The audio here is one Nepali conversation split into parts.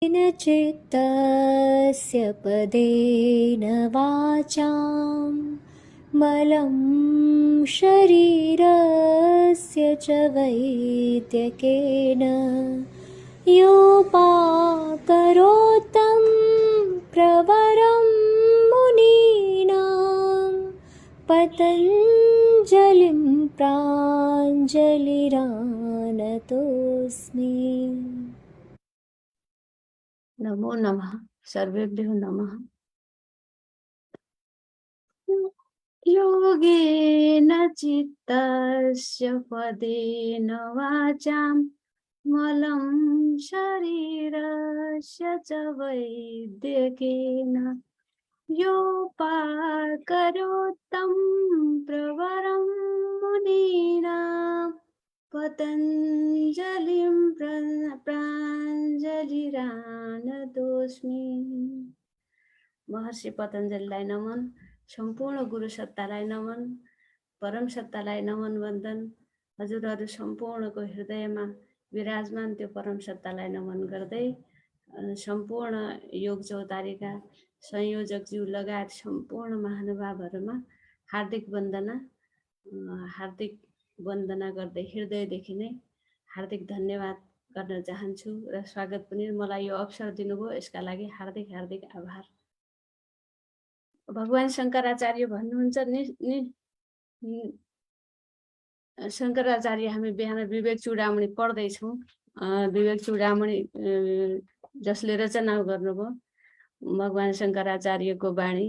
न चित्तस्य पदेन वाचां मलं शरीरस्य च वैद्यकेन योपाकरोत्तं प्रवरं मुनीनां पतञ्जलिं प्राञ्जलिरानतोऽस्मि। नमो नमः। सर्वेभ्यो नमः। योगेन चित्तस्य पदेन वाचां मलं शरीरस्य च वैद्यकेन योपाकरोत्तं प्रवरं मुनीनां पतञ्जलिं प्राञ्जलिरानतोऽस्मि। महर्षि पतञ्जलिलाई नमन, सम्पूर्ण गुरु सत्तालाई नमन, परम सत्तालाई नमन वन्दन। हजुरहरू सम्पूर्णको हृदयमा विराजमान त्यो परम सत्तालाई नमन गर्दै सम्पूर्ण योग चौतारीका संयोजकज्यू लगायत सम्पूर्ण महानुभावहरूमा हार्दिक वन्दना गर्दै हृदयदेखि नै हार्दिक धन्यवाद गर्न चाहन्छु र स्वागत पनि। मलाई यो अवसर दिनुभयो यसका लागि हार्दिक हार्दिक आभार। भगवान शङ्कराचार्य भन्नुहुन्छ शङ्कराचार्य हामी बिहान विवेक चूडामणि पढ्दैछौँ। विवेक चूडामणि जसले रचना गर्नुभयो भगवान शङ्कराचार्यको बाणी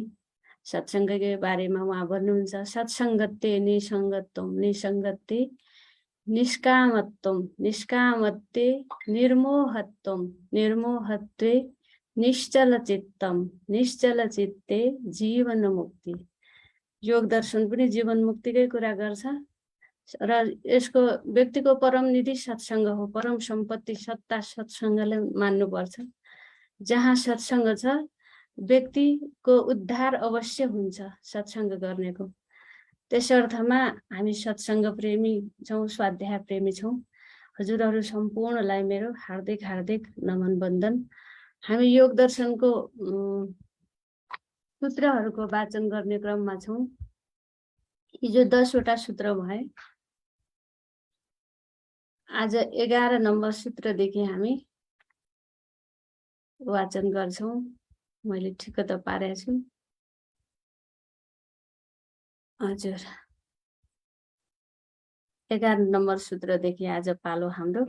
सत्सङ्गकै बारेमा उहाँ भन्नुहुन्छ, सत्सङ्गत्ते निसङ्गत्वम निसङ्गत्ते निष्कामत्वम निष्कामत्ते निर्मोहत्वम निर्मोहत्वे निश्चल चित्तम निश्चल चित्ते जीवन मुक्ति। योग दर्शन पनि जीवन मुक्तिकै कुरा गर्छ र यसको व्यक्तिको परम निधि सत्सङ्ग हो। परम सम्पत्ति सत्ता सत्सङ्गलाई मान्नुपर्छ। जहाँ सत्सङ्ग छ व्यक्तिको उद्धार अवश्य हुन्छ सत्सङ्ग गर्नेको। त्यस अर्थमा हामी सत्सङ्ग प्रेमी छौँ, स्वाध्याय प्रेमी छौँ। हजुरहरू सम्पूर्णलाई मेरो हार्दिक हार्दिक नमन वन्दन। हामी योग दर्शनको सूत्रहरूको वाचन गर्ने क्रममा छौँ। हिजो 10 वटा सूत्र भए, आज 11 नम्बर सूत्रदेखि हामी वाचन गर्छौँ। मैले ठिक्क त पारेको छु। हजुर, 11 नम्बर सूत्रदेखि आज पालो हाम्रो।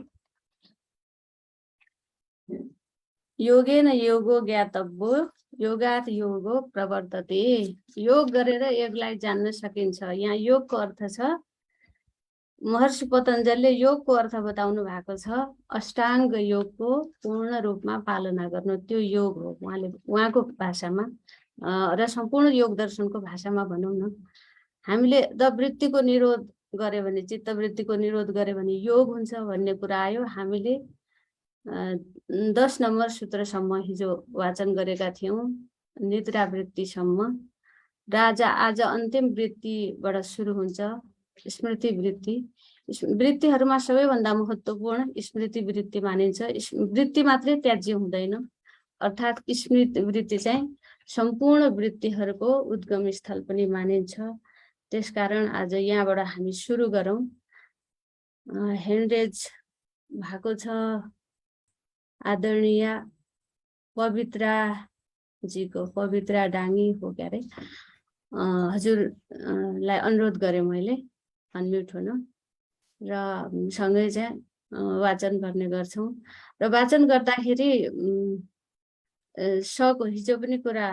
योगेन योगो ज्ञातव्यो योगात योगो प्रवर्तते। योग गरेर योगलाई जान्न सकिन्छ। यहाँ योगको अर्थ छ, महर्षि पतञ्जलिले योगको अर्थ बताउनु भएको छ अष्टाङ्ग योगको पूर्ण रूपमा पालना गर्नु, त्यो योग हो उहाँको भाषामा र सम्पूर्ण योग दर्शनको भाषामा भनौँ न। हामीले द वृत्तिको निरोध गर्यो भने, चित्तवृत्तिको निरोध गर्यो भने योग हुन्छ भन्ने कुरा आयो। हामीले 10 नम्बर सूत्रसम्म हिजो वाचन गरेका थियौँ, निद्रा वृत्तिसम्म। राजा आज अन्तिम वृत्तिबाट सुरु हुन्छ, स्मृति वृत्ति। वृत्तिहरूमा सबैभन्दा महत्त्वपूर्ण स्मृति वृत्ति मानिन्छ। वृत्ति मात्रै त्याज्य हुँदैन, अर्थात् स्मृति वृत्ति चाहिँ सम्पूर्ण वृत्तिहरूको उद्गम स्थल पनि मानिन्छ। त्यसकारण आज यहाँबाट हामी सुरु गरौँ। ह्यान्ड रेज भएको छ आदरणीय पवित्राजीको, पवित्रा डाङ्गी हो क्या अरे। हजुरलाई अनुरोध गरेँ मैले अनम्युट हुन र सँगै चाहिँ वाचन गर्ने गर्छौँ। र वाचन गर्दाखेरि सको हिजो पनि कुरा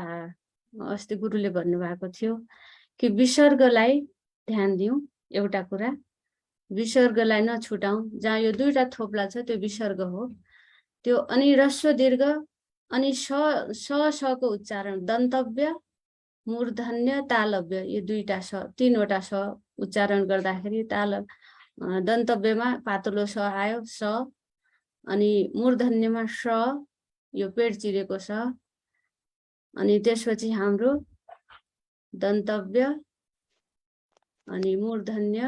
अस्ति गुरुले भन्नुभएको थियो कि विसर्गलाई ध्यान दिउँ। एउटा कुरा विसर्गलाई नछुटाउँ। जहाँ यो दुईटा थोप्ला छ त्यो विसर्ग हो। त्यो अनि ह्रस्व दीर्घ अनि सको उच्चारण, दन्तव्य मूर्धन्य तालव्य, यो दुईटा स, तीनवटा स उच्चारण गर्दाखेरि दन्तव्यमा पातलो स आयो स, अनि मूर्धन्यमा स, यो पेट चिरेको स, अनि त्यसपछि हाम्रो दन्तव्य अनि मूर्धन्य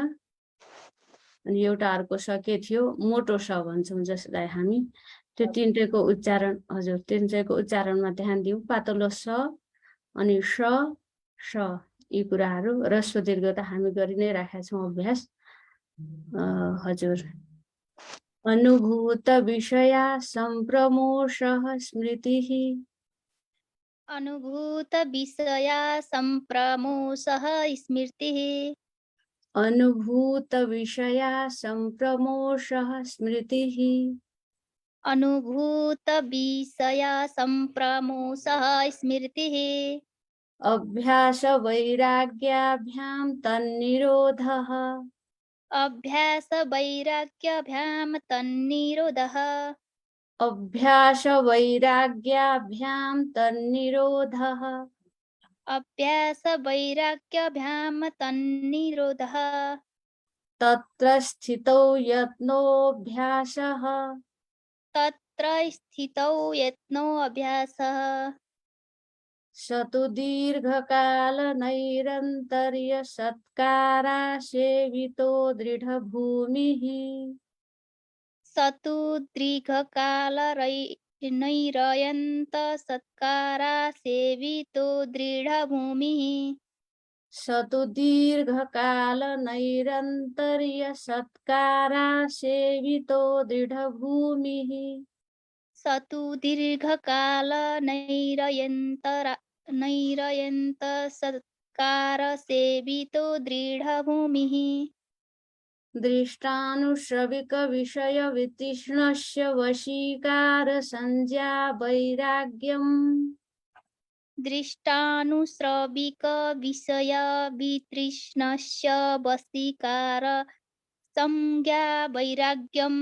अनि एउटा अर्को स के थियो, मोटो स भन्छौँ जसलाई हामी, त्यो तिनटैको उच्चारण हजुर तिनटैको उच्चारणमा ध्यान दिउँ पातलो स अनि श श यी कुराहरू ह्रस्व दीर्घ त हामी गरि नै राखेका छौँ अभ्यास हजुर अनुभूत विषया सम्प्रमोषः स्मृतिः अनुभूत विषया सम्प्रमोषः स्मृतिः अनुभूत विषया सम्प्रमोषः स्मृतिः अनुभूत विषया सम्प्रमोषः स्मृतिः अभ्यास वैराग्याभ्यां तन्निरोधः अभ्यास वैराग्याभ्यां तन्निरोधः अभ्यास वैराग्याभ्यां तन्निरोधः अभ्यास वैराग्याभ्यां तन्निरोधः तत्र स्थितौ यत्नोऽभ्यासः तत्र स्थितौ यत्नो अभ्यासः स तु दीर्घकालनैरन्तर्य सत्कारासेवितो दृढभूमिः स तु दीर्घकालनैरयन्त सत्कारा सेवितो दृढभूमिः स तु दीर्घकालनैरन्तर्य सत्कारासेवितो दृढभूमिः स तु दीर्घकालनैरयन्त सत्कार सेवितो दृढभूमिः दृष्टानुश्रविकविषयवितीक्ष्णस्य वशीकारसंज्ञा वैराग्यम् दृष्टानुश्रविकविषयवितृष्णस्य वशीकार संज्ञा वैराग्यम्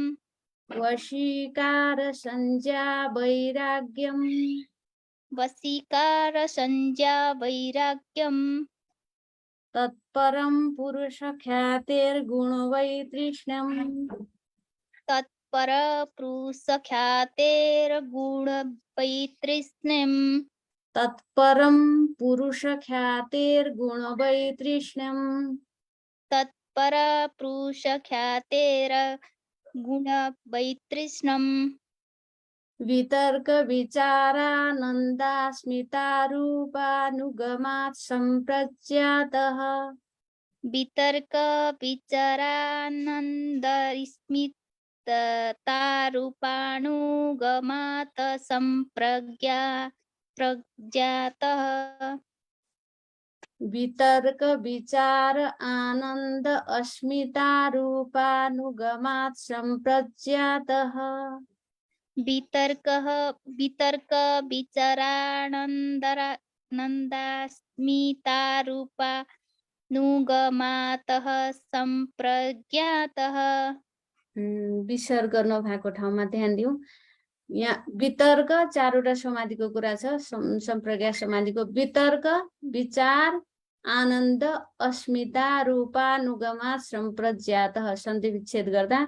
वशीकारसंज्ञा वैराग्यम् वशीकार संज्ञा वैराग्यम् तत्परं पुरुषख्यातेर्गुणवैतृष्ण्यम् तत्पर पुरुषख्यातेर्गुणवैतृष्ण्यम् तत्परं पुरुषख्यातेर्गुणवैतृष्ण्यम् तत्पर पुरुषख्यातेर्गुणवैतृष्ण्यम् वितर्कविचारानन्दास्मितारूपानुगमात् सम्प्रज्ञातः वितर्क विचारानन्दस्मितारूपानुगमात् प्रज्ञातः वितर्क विचार आनंद अस्मितारूपानुगमात् सम्प्रज्ञातः वितर्क विचारानन्दास्मितारूपानुगमातः सम्प्रज्ञातः विसर्ग नभएको ठाउँमा ध्यान दिउँ यहाँ वितर्क चारवटा समाधिको कुरा छ सम्प्रज्ञा समाधिको वितर्क विचार आनन्द अस्मिता रूपानुगमात् सम्प्रज्ञातः सन्धि विच्छेद गर्दा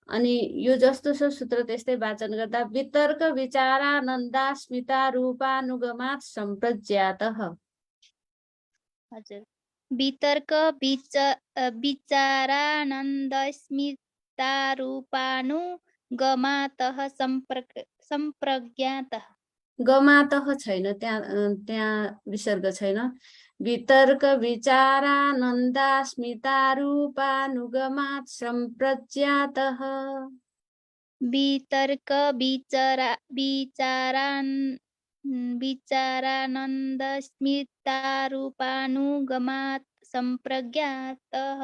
अनि यो जस्तो छ सूत्र त्यस्तै वाचन गर्दा वितर्क विचारानन्दास्मिता रूपानुगमात् सम्प्रज्ञातः हजुर वितर्क विचारानन्दस्मितारूपानुगमातः सम्प्रज्ञातः गमातः छैन त्यहाँ विसर्ग छैन वितर्क विचारानन्दास्मितारूपानुगमात् सम्प्रज्ञातः वितर्क विचारानन्दस्मितारूपानुगमात् सम्प्रज्ञातः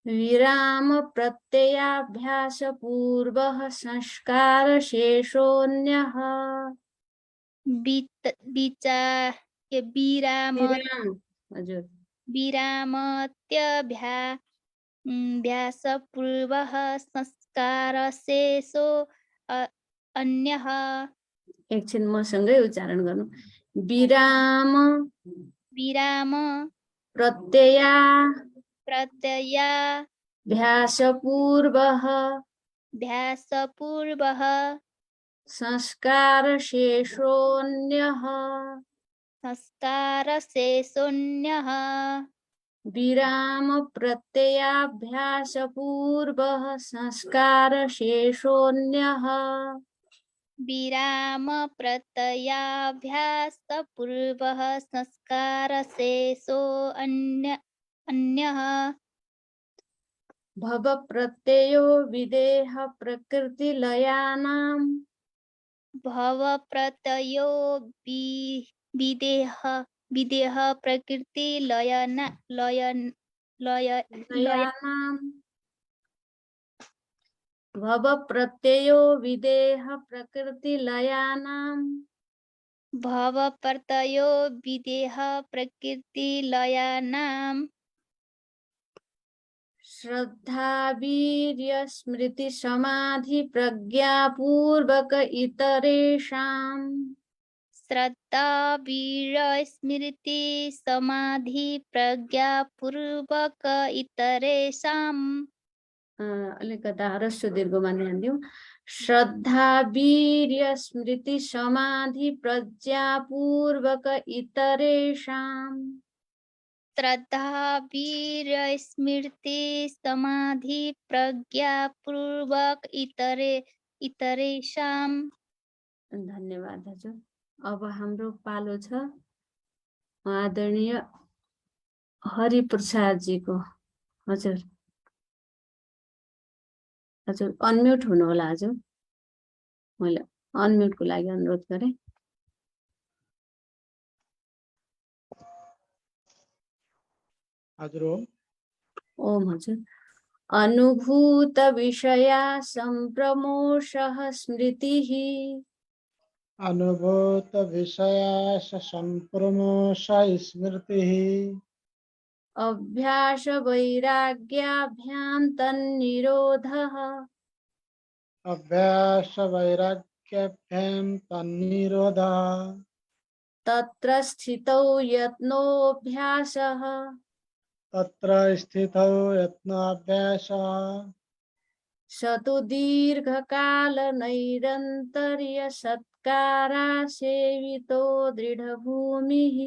विराम प्रत्ययाभ्यास पूर्वः संस्कार शेषोऽन्यः विराम हजुर विरामत्यभ्यासपूर्वः संस्कारशेषो अन्यः एकछिन मसँगै उच्चारण गर्नु विराम प्रत्ययाभ्यासपूर्वः संस्कार शेषोऽन्यः विराम प्रत्ययाभ्यास पूर्वः संस्कार शेषोऽन्यः विराम प्रत्ययाभ्यास पूर्वः संस्कार शेषो अन्यः भव प्रत्ययो विदेह प्रकृतिलयानाम् भव प्रत्ययो विदेह विदेह प्रकृति लयानाम् भव प्रत्ययो विदेह प्रकृतिलयानाम् भव प्रत्ययो विदेह प्रकृति लयानाम् श्रद्धा वीर्य स्मृति समाधि प्रज्ञापूर्वक इतरेषाम् श्रद्धा वीर स्मृति समाधि प्रज्ञा पूर्वक इतरेषाम् अलिकता ह्रस्व दीर्घमा ध्यान दिउँ श्रद्धा वीर्य स्मृति समाधि प्रज्ञापूर्वक इतरेषाम् श्रद्धा वीर स्मृति समाधि प्रज्ञा पूर्वक इतरेषाम्। धन्यवाद हजुर। अब हाम्रो पालो छ आदरणीय हरिप्रसाद जीको। हजुर हजुर अनम्युट हुनु होला हजुर, मैले अनम्युटको लागि अनुरोध गरेँ। हजुर ओम हजुर। अनुभूत विषया संप्रमोषः स्मृतिः अनुभूत विषयास संप्रमोष स्मृतिः अभ्यास वैराग्याभ्यां तन्निरोधः अभ्यास वैराग्याभ्यां तन्निरोधः तत्र स्थितौ यत्नोऽभ्यासः तत्र स्थितौ यत्नाभ्यासः स तु दीर्घकाल नैरन्तर्य सत्कारा सेवितो दृढभूमिः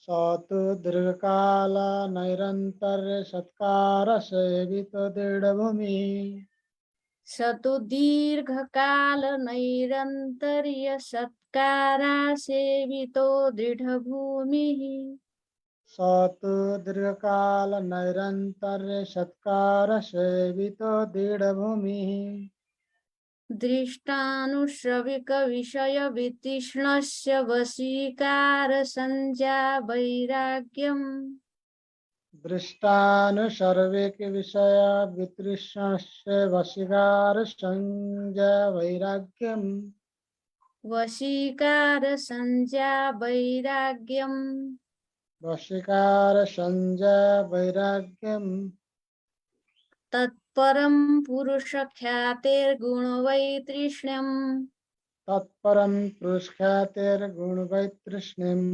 स तु दीर्घकाल नैरन्तर्य सत्कार सेवितो दृढभूमिः स तु दीर्घकाल नैरन्तर्य सत्कारा सेवितो दृढभूमिः स तु दीर्घकाल नैरन्तर्य सत्कार सेवितो दृढभूमिः दृष्टानुश्रविक विषय वितृष्णस्य वशीकार संज्ञा वैराग्यम् दृष्टानुसर्विक विषय वितृष्णस्य वशीकार संज्ञा वैराग्यम् वशीकार संज्ञा वैराग्यम् वशीकार संज्ञा वैराग्यम् तत्परं पुरुष ख्यातेर्गुणवैतृष्ण्यम् तत्परं पुरुषख्यातेर्गुणवैतृष्ण्यम्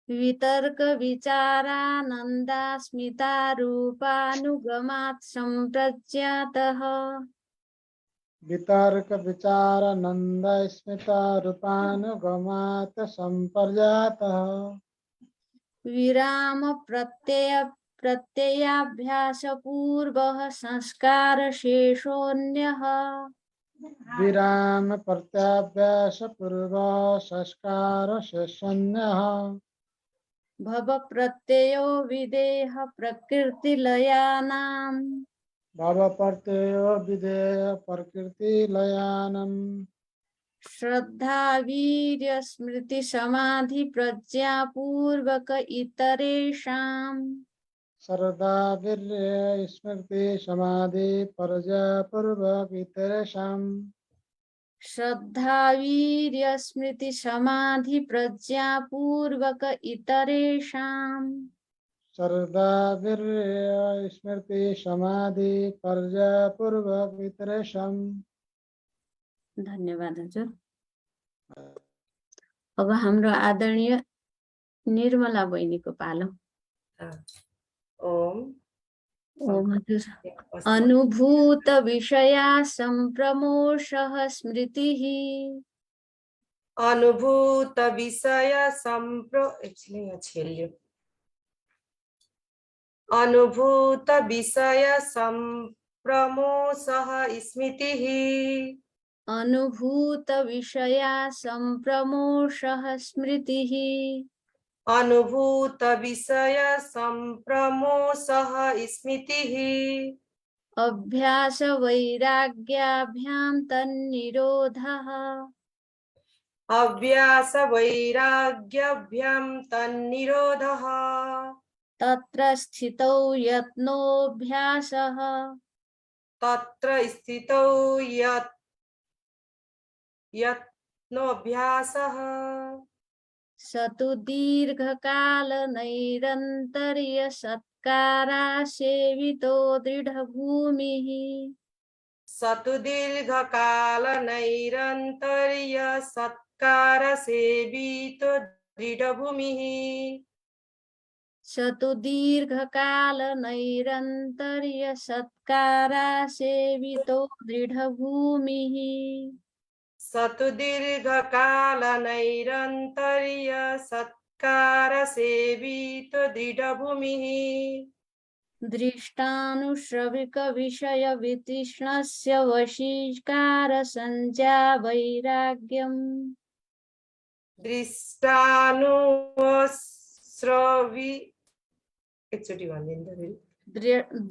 वितर्क विचारानन्दास्मितारूपानुगमात् सम्प्रज्ञातः वितर्क विचारानन्द स्मिता रूपानुगमात् सम्पर्यातः विराम प्रत्ययाभ्यास पूर्वः संस्कार शेषोऽन्यः विराम प्रत्याभ्यास पूर्व संस्कार शेषन्यः भव प्रत्ययो विदेह प्रकृतिलयानाम् भव प्रत्ययो विधेय प्रकृतिलयानम् श्रद्धा वीर्य स्मृति समाधि प्रज्ञा पूर्वक इतरेषाम् श्रद्धा वीर्य स्मृति समाधि प्रज्ञापूर्वक इतरेषाम् श्रद्धा वीर्य स्मृति समाधि प्रज्ञा पूर्वक इतरेषाम् श्रद्धा वीर्य स्मृति समाधि प्रज्ञापूर्वक इतरेषाम्। धन्यवाद हजुर। अब हाम्रो आदरणीय निर्मला बहिनीको पालो। ओम ओम हजुर। अनुभूत विषया संप्रमोषः स्मृतिः अनुभूत विषय संप्रो एक्चुअली यहाँ छेल्यो अनुभूत विषय संप्रमोषः स्मृतिः अनुभूत विषया संप्रमोषः स्मृतिः अनुभूत विषय संप्रमोषः स्मृतिः अभ्यास वैराग्याभ्यां तन्निरोधः अभ्यास वैराग्याभ्यां तन्निरोधः तत्र स्थितौ यत्नोऽभ्यासः तत्र स्थितौ यत्नोऽभ्यासः स तु दीर्घकालनैरन्तर्यसत्कारासेवितो दृढभूमिः स तु दीर्घकालनैरन्तर्य सत्कारसेवितो दृढभूमिः स तु दीर्घकालनैरन्तर्यसत्कारासेवितो दृढभूमिः स तु दीर्घकालनैरन्तर्य सत्कारसेवितो दृढभूमिः दृष्टानुश्रविकविषयवितृष्णस्य वशीकारसञ्ज्ञा वैराग्यम् दृष्टानुश्रवि एकचोटि भनिदिनु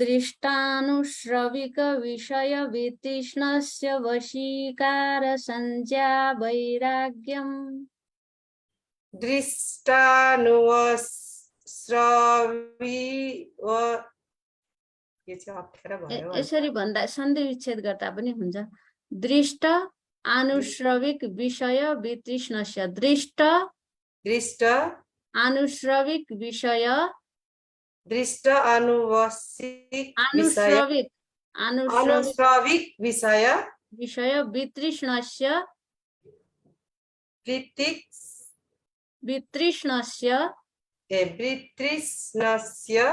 दृष्टानुश्रविकविषयवितृष्णस्य वशीकारसञ्ज्ञा वैराग्यम् दृष्टानुश्रवि यो चाहिँ अप्ठ्यारो भयो यसरी भन्दा सन्धि विच्छेद गर्दा पनि हुन्छ दृष्ट आनुश्रविक विषय वितृष्णस्य दृष्ट दृष्ट आनुश्रविक विषय दृष्ट अनुवसिक विषय आनुश्रविक अनुश्रविक विषय विषय वितृष्णस्य वितृष्णस्य वितृष्णस्य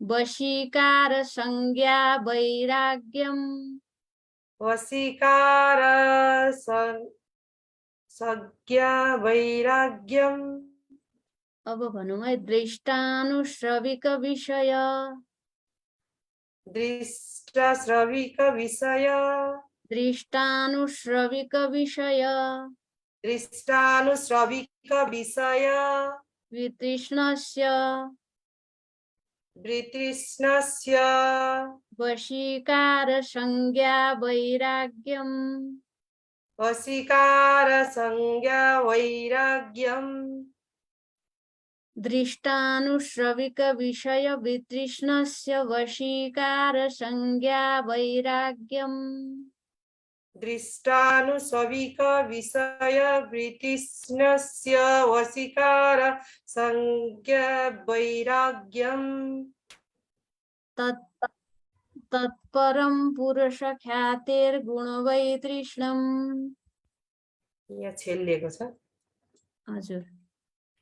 वशीकार संज्ञा वैराग्यम् वशीकार संज्ञा वैराग्यम् अब भनौँ है दृष्टानुश्रविक विषय दृष्टश्रविक विषय दृष्टानुश्रविक विषय दृष्टानुश्रविक विषय वितृष्णस्य वितृष्णस्य वशीकार संज्ञा वैराग्यम् वशीकार संज्ञा वैराग्यम् दृष्टानुश्रविक विषय वितृष्णस्य वशीकार संज्ञा वैराग्यम् दृष्टानुश्रविक विषय वितृष्णस्य वशीकार संज्ञा वैराग्यम् तत्परं पुरुषख्यातेर्गुणवैतृष्ण्यम् यहाँ छेलिएको छ हजुर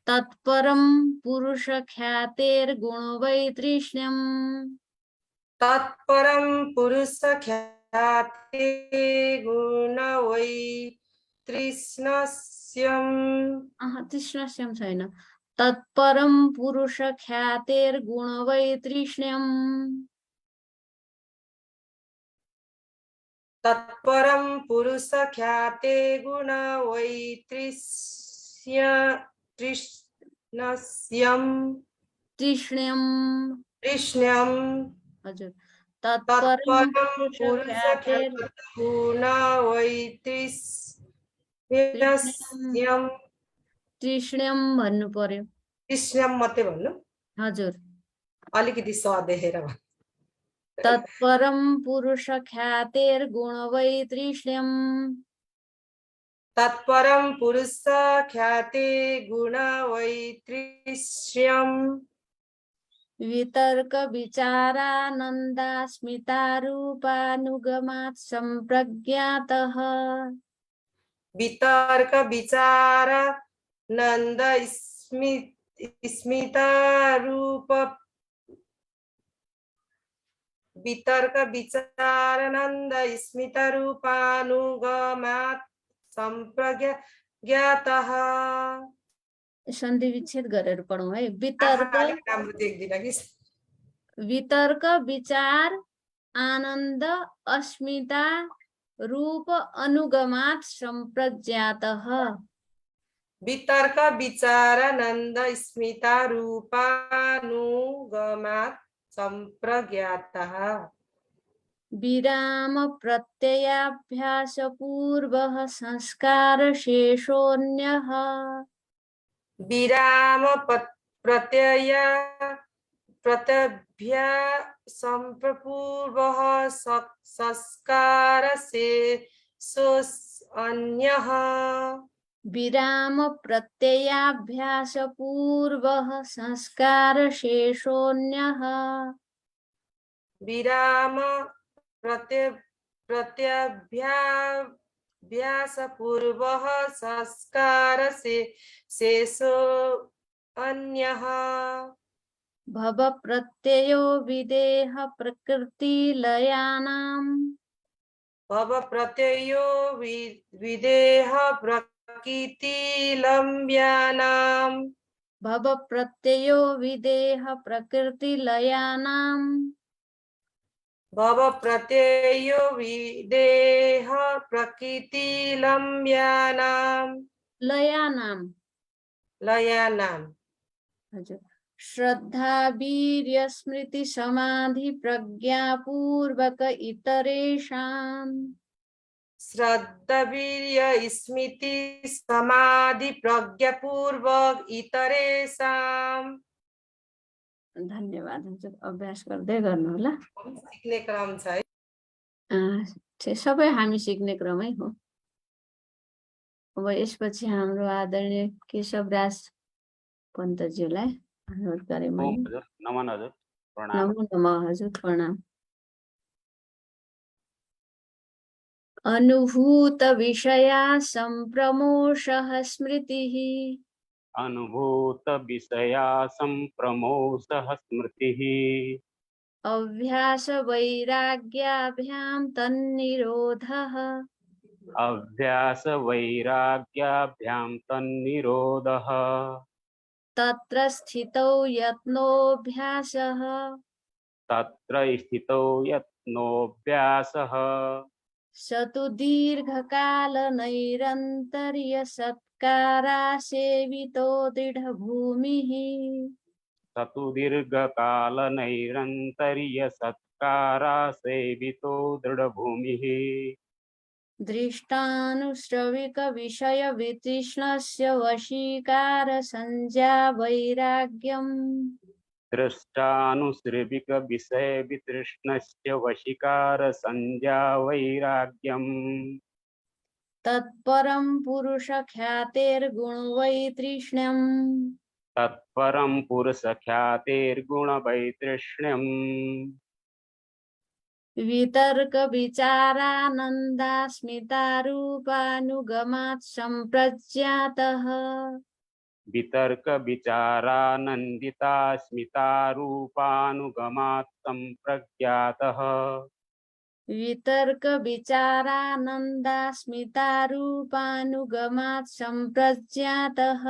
तत्परं पुरुषख्यातेर्गुणवैतृष्ण्यम् तत्परं पुरुषख्याते गुणवैतृष्ण्यम् तृष्णस्यम् छैन तत्परं पुरुषख्यातेर्गुणवैतृष्ण्यम् तत्परं पुरुषख्याते गुणवैतृष्ण्यम् तृष्ण्यम् हजुर तत्परं पुरुषख्यातेर् पुरुषख्याते गुणवैतृष्ण्यम् तृष्ण्यम् भन्नु पर्यो तृष्ण्यम् मात्रै भन्नु हजुर अलिकति स देखेर भन्नु तत्परं पुरुषख्यातेर्गुणवैतृष्ण्यम् तत्परं पुरुषख्याते गुणवैतृष्ण्यम् वितर्क विचारानन्दास्मितारूपानुगमात् सम्प्रज्ञातः वितर्क विचार नंद स्मितारूप वितर्क विचारानंद स्मितारूपानुगमात् सम्प्रज्ञातः सन्धि विच्छेद गरेर पढौँ है वितर्क राम्रो देख्दिन कि वितर्क विचार आनन्द अस्मिता रूप अनुगमात् सम्प्रज्ञातः वितर्क विचारानन्द स्मिता रूपानुगमात् सम्प्रज्ञातः विराम प्रत्ययाभ्यास पूर्वः संस्कार शेषोऽन्यः विराम प्रत्यय संपूर्वः संस्कार शेषोऽन्यः विराम प्रत्ययाभ्यास पूर्वः संस्कार शेषोऽन्यः विराम प्रत्ययाभ्यास पूर्वः संस्कार शेषो अन्यः भव प्रत्ययो विदेह प्रकृतिलयानां भव प्रत्ययो विदेह प्रकृतिलम्ब्यानां भव प्रत्ययो विदेह प्रकृतिलयानां भव प्रत्ययो विदेह प्रकृतिलम्ब्यानां लयानां हजुर श्रद्धा वीर्य स्मृति समाधि प्रज्ञापूर्वक इतरेषाम् श्रद्धवीर्य स्मृति समाधि प्रज्ञापूर्वक इतरेषां धन्यवाद हजुर अभ्यास गर्दै गर्नु होला सिक्ने क्रम छ है सबै हामी सिक्ने क्रमै हो अब यसपछि हाम्रो आदरणीय केशवराज पन्तज्यूलाई अनुरोध गरे मैले हजुर नमन हजुर प्रणाम नमो नमः हजुर प्रणाम अनुभूत विषया सम्प्रमोषः स्मृतिः अनुभूत विषया संप्रमोषः स्मृतिः अभ्यास वैराग्याभ्यां तन्निरोधः अभ्यास वैराग्याभ्यां तन्निरोधः तत्र स्थितौ यत्नोऽभ्यासः तत्र स्थितो यत्नोऽभ्यासः स तु दीर्घकालनैरन्तर्य सत्कारासेवितो दृढभूमिः स तु दीर्घकालनैरन्तर्य सत्कारासेवितो दृढभूमिः दृष्टानुश्रविकविषयवितृष्णस्य वशीकारसंज्ञा वैराग्यम् दृष्टानुश्रविकविषयवितृष्णस्य वशीकारसंज्ञा वैराग्यम् तत्परं पुरुषख्यातेर्गुणवैतृष्ण्यम् तत्परं पुरुषख्यातेर्गुणवैतृष्ण्यम् वितर्कविचारानन्दास्मितारूपानुगमात् सम्प्रज्ञातः वितर्कविचारानन्दितास्मितारूपानुगमात् सम्प्रज्ञातः वितर्कविचारानन्दास्मितारूपानुगमात् सम्प्रज्ञातः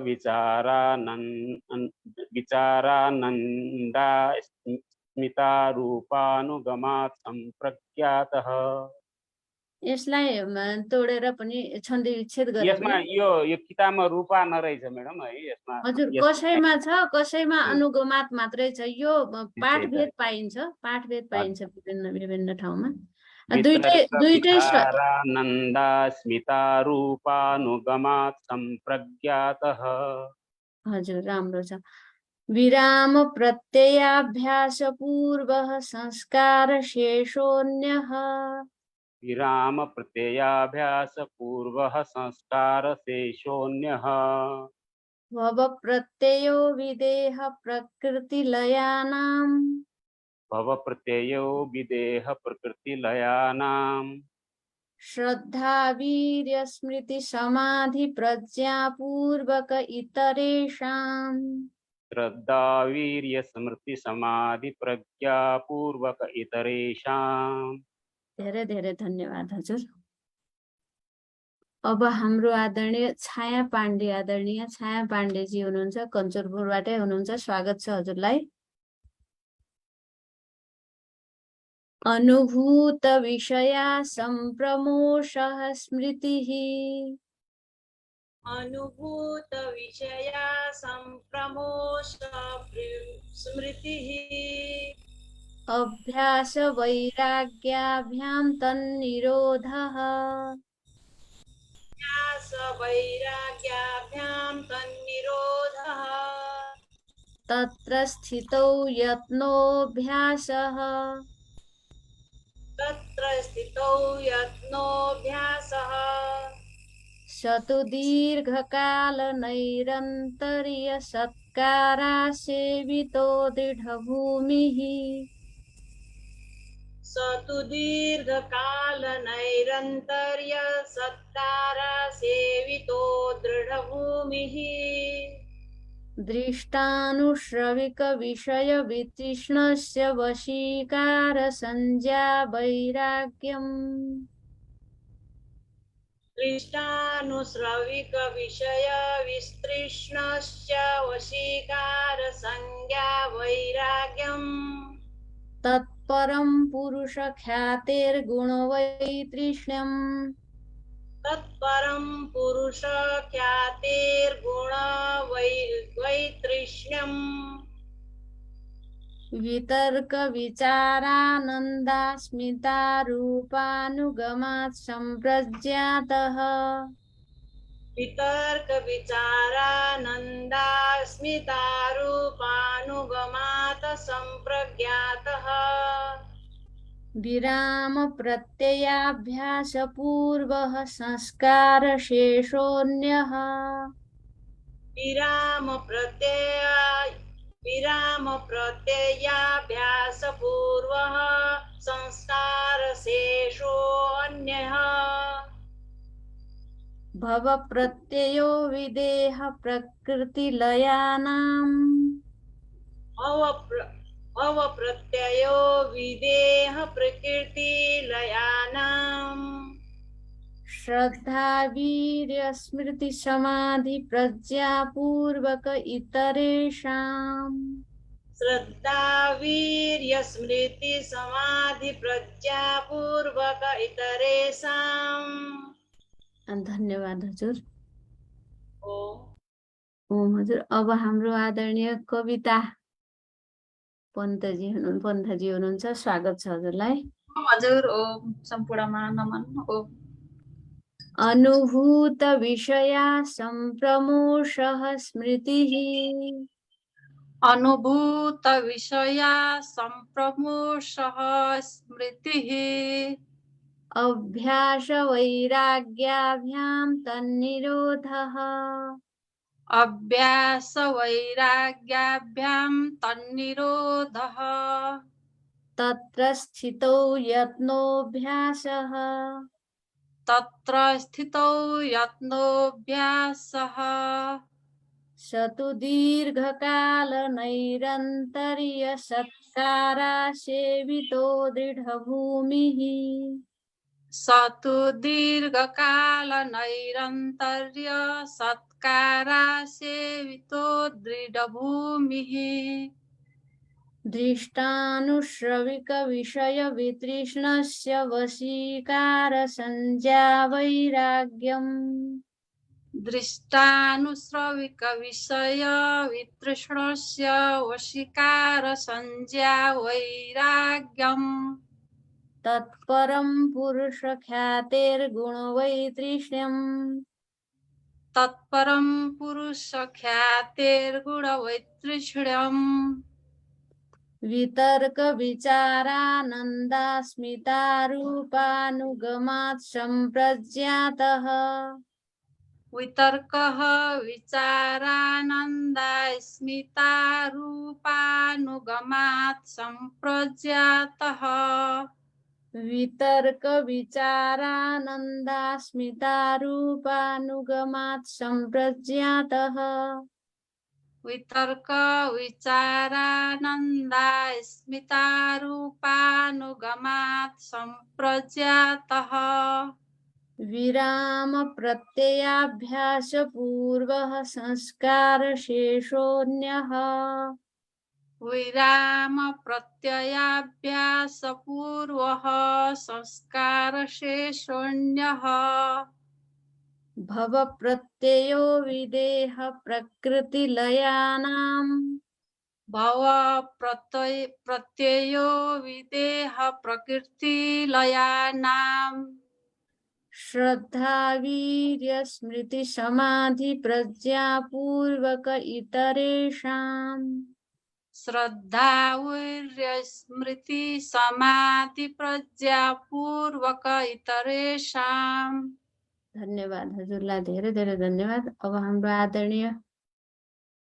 विचारानन्दास्मितारूपानुगमात् सम्प्रज्ञातः यसलाई तोडेर पनि छन्दी विच्छेद गरेर यसमा यो किताबमा रूपा नरहेछ म्याडम है यसमा हजुर कसैमा छ कसैमा अनुगमात मात्रै छ यो पाठभेद पाइन्छ विभिन्न ठाउँमा दुईटै नन्दास्मितारूपानुगमात् सम्प्रज्ञातः हजुर राम्रो छ विराम प्रत्ययाभ्यास पूर्वः संस्कार शेषोऽन्यः विराम प्रत्ययाभ्यास पूर्वः संस्कार शेषोऽन्यः भव प्रत्ययो विदेह प्रकृतिलयानां भव प्रत्ययो विदेह प्रकृतिलयानां श्रद्धा वीर्य स्मृति समाधि प्रज्ञापूर्वक इतरेषाम् श्रद्धा वीर्य स्मृति समाधि प्रज्ञापूर्वक इतरेषाम् धेरै धेरै धन्यवाद हजुर अब हाम्रो आदरणीय छाया पाण्डे जी हुनुहुन्छ कञ्चनपुरबाटै हुनुहुन्छ स्वागत छ हजुरलाई अनुभूतविषया सम्प्रमोषः स्मृतिः अनुभूतविषया सम्प्रमोष स्मृतिः अभ्यासवैराग्याभ्यां तन्निरोधः वैराग्याभ्यां तन्निरोधः तत्र स्थितौ यत्नोऽभ्यासः तत्र स्थितौ यत्नोऽभ्यासः स तु दीर्घकालनैरन्तर्यसत्कारासेवितो दृढभूमिः स तु दीर्घकालनैरन्तर्य सत्कारा सेवितो दृढभूमिः दृष्टानुश्रविकविषयवितृष्णस्य वशीकारसंज्ञा वैराग्यम् दृष्टानुश्रविकविषय विस्तृष्णश्च वशीकारसंज्ञा वैराग्यम् तत्परं पुरुषख्यातेर्गुणवैतृष्ण्यम् तत्परं पुरुष ख्यातेर्गुण वैतृष्ण्यम् वितर्कविचारानन्दास्मितारूपानुगमात् सम्प्रज्ञातः वितर्कविचारानन्दास्मितारूपानुगमात् सम्प्रज्ञातः विरामप्रत्ययाभ्यासपूर्वः संस्कारशेषोऽन्यः विरामप्रत्ययाभ्यासपूर्वः संस्कारशेषोऽन्यः भवप्रत्ययो विदेह प्रकृतिलयानाम् भवप्रत्ययो विदेह प्रकृतिलयानाम् श्रद्धावीर्यस्मृतिसमाधिप्रज्ञापूर्वक इतरेषाम् श्रद्धा वीर्य स्मृति समाधि प्रज्ञापूर्वक इतरेषाम् धन्यवाद हजुर। ओम ओम हजुर। अब हाम्रो आदरणीय कविता पन्तजी हुनुहुन्छ, स्वागत छ हजुरलाई। हजुर। ओम सम्पूर्णमा नमन। ओम अनुभूत विषया सम्प्रमोषः स्मृतिः अनुभूत विषया सम्प्रमोषः स्मृतिः अभ्यास वैराग्याभ्यां तन्निरोधः अभ्यास वैराग्याभ्यां तन्निरोधः तत्र स्थितौ यत्नोऽभ्यासः तत्र स्थितौ यत्नोऽभ्यासः स तु दीर्घकालनैरन्तर्यसत्कारासेवितो दृढभूमिः स तु दीर्घकालनैरन्तर्य सत्कारासेवितो दृढभूमिः दृष्टानुश्रविकविषयवितृष्णस्य वशीकारसंज्ञा वैराग्यम् दृष्टानुश्रविकविषय वितृष्णस्य वशीकारसंज्ञा वैराग्यम् तत्परं पुरुषख्यातेर्गुणवैतृष्ण्यम् तत्परं पुरुषख्यातेर्गुणवैतृष्ण्यम् वितर्कविचारानन्दास्मितारूपानुगमात् सम्प्रज्ञातः वितर्कः विचारानन्दास्मितारूपानुगमात् सम्प्रज्ञातः वितर्कविचारानन्दास्मितारूपानुगमात् सम्प्रज्ञातः वितर्क विचारानन्दास्मितारूपानुगमात् सम्प्रज्ञातः विरामप्रत्ययाभ्यासपूर्वः संस्कारशेषोऽन्यः विराम प्रत्ययाभ्यासपूर्वः संस्कारशेषोऽन्यः भव प्रत्ययो विदेह प्रकृतिलयानाम् भव प्रत्ययो विदेह प्रकृतिलयानाम् श्रद्धा वीर्य स्मृति समाधि प्रज्ञापूर्वक इतरेषाम् श्रद्धा वीर्य स्मृति समाधि प्रज्ञापूर्वक इतरेषाम्। धन्यवाद हजुरलाई धेरै धेरै धन्यवाद। अब हाम्रो आदरणीय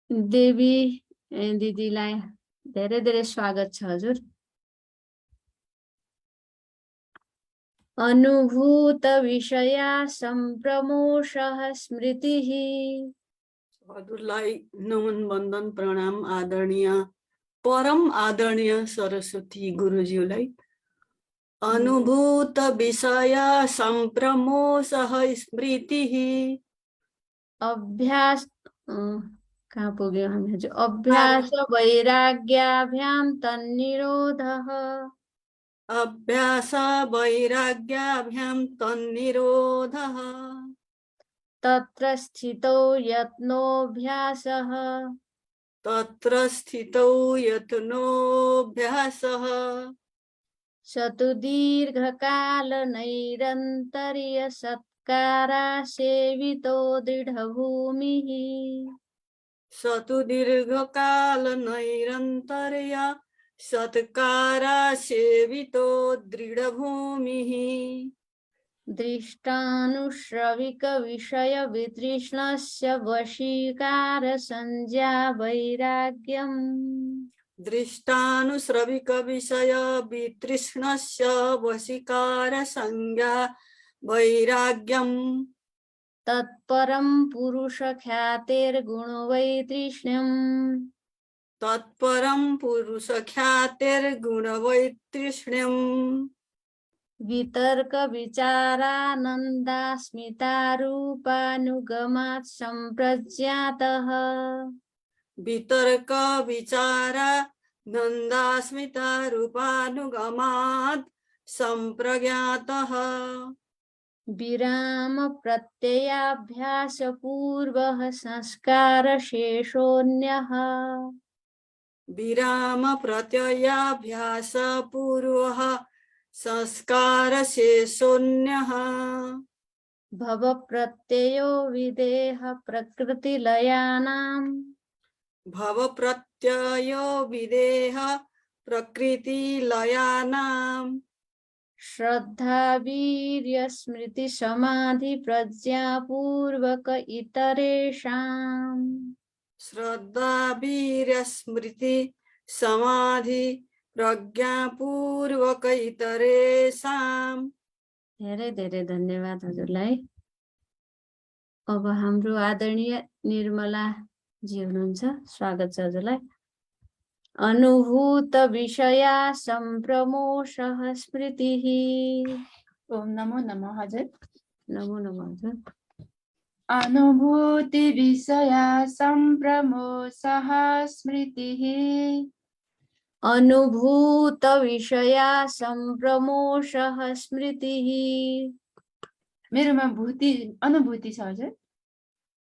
देवी दिदीलाई धेरै धेरै स्वागत छ हजुर। अनुभूत विषया सम्प्रमोषः स्मृतिः हजुरलाई नमन वन्दन प्रणाम आदरणीय परम आदरणीय सरस्वती गुरुज्यूलाई। अनुभूत विषय सम्प्रमोषः स्मृतिः अभ्यास कहाँ पुग्यो हामी हजुर? अभ्यास वैराग्याभ्याम तन्निरोधः अभ्यास वैराग्याभ्यां तन्निरोधः तत्र स्थितौ यत्नोऽभ्यासः तत्र स्थितौ यत्नोऽभ्यासः स तु दीर्घकालनैरन्तर्य सत्कारासेवितो दृढभूमिः स तु दीर्घकाल नैरन्तर्य सत्कारा सेवितो दृढभूमिः दृष्टानुश्रविकविषयवितृष्णस्य वशीकारसंज्ञा वैराग्यम् दृष्टानुश्रविक विषय वितृष्णस्य वशीकार संज्ञा वैराग्यम् तत्परं पुरुषख्यातेर्गुणवैतृष्ण्यम् तत्परं पुरुषख्यातेर्गुणवैतृष्ण्यम् वितर्कविचारानन्दास्मितारूपानुगमात् सम्प्रज्ञातः वितर्क विचारा नन्दास्मिता रूपानुगमात् सम्प्रज्ञातः विराम प्रत्ययाभ्यासपूर्वः संस्कारशेषोऽन्यः विराम प्रत्ययाभ्यास पूर्वः संस्कार शेषोऽन्यः भव प्रत्ययो विदेह प्रकृतिलयानाम् भव प्रत्ययो विदेह प्रकृतिलयानाम् श्रद्धा वीर्य स्मृति समाधि प्रज्ञापूर्वक इतरेषाम् श्रद्धा वीर स्मृति समाधि प्रज्ञापूर्वक इतरेषाम्। धेरै धेरै धन्यवाद हजुरलाई। अब हाम्रो आदरणीय निर्मला जी हुनुहुन्छ, स्वागत छ हजुरलाई। अनुभूत विषया सम्प्रमोषः स्मृतिः। ओम नमो नमः हजुर। नमो नमः हजुर। अनुभूति विषया सम्प्रमोषः स्मृतिः। अनुभूत विषया सम्प्रमोषः स्मृतिः। मेरोमा अनुभूति छ हजुर।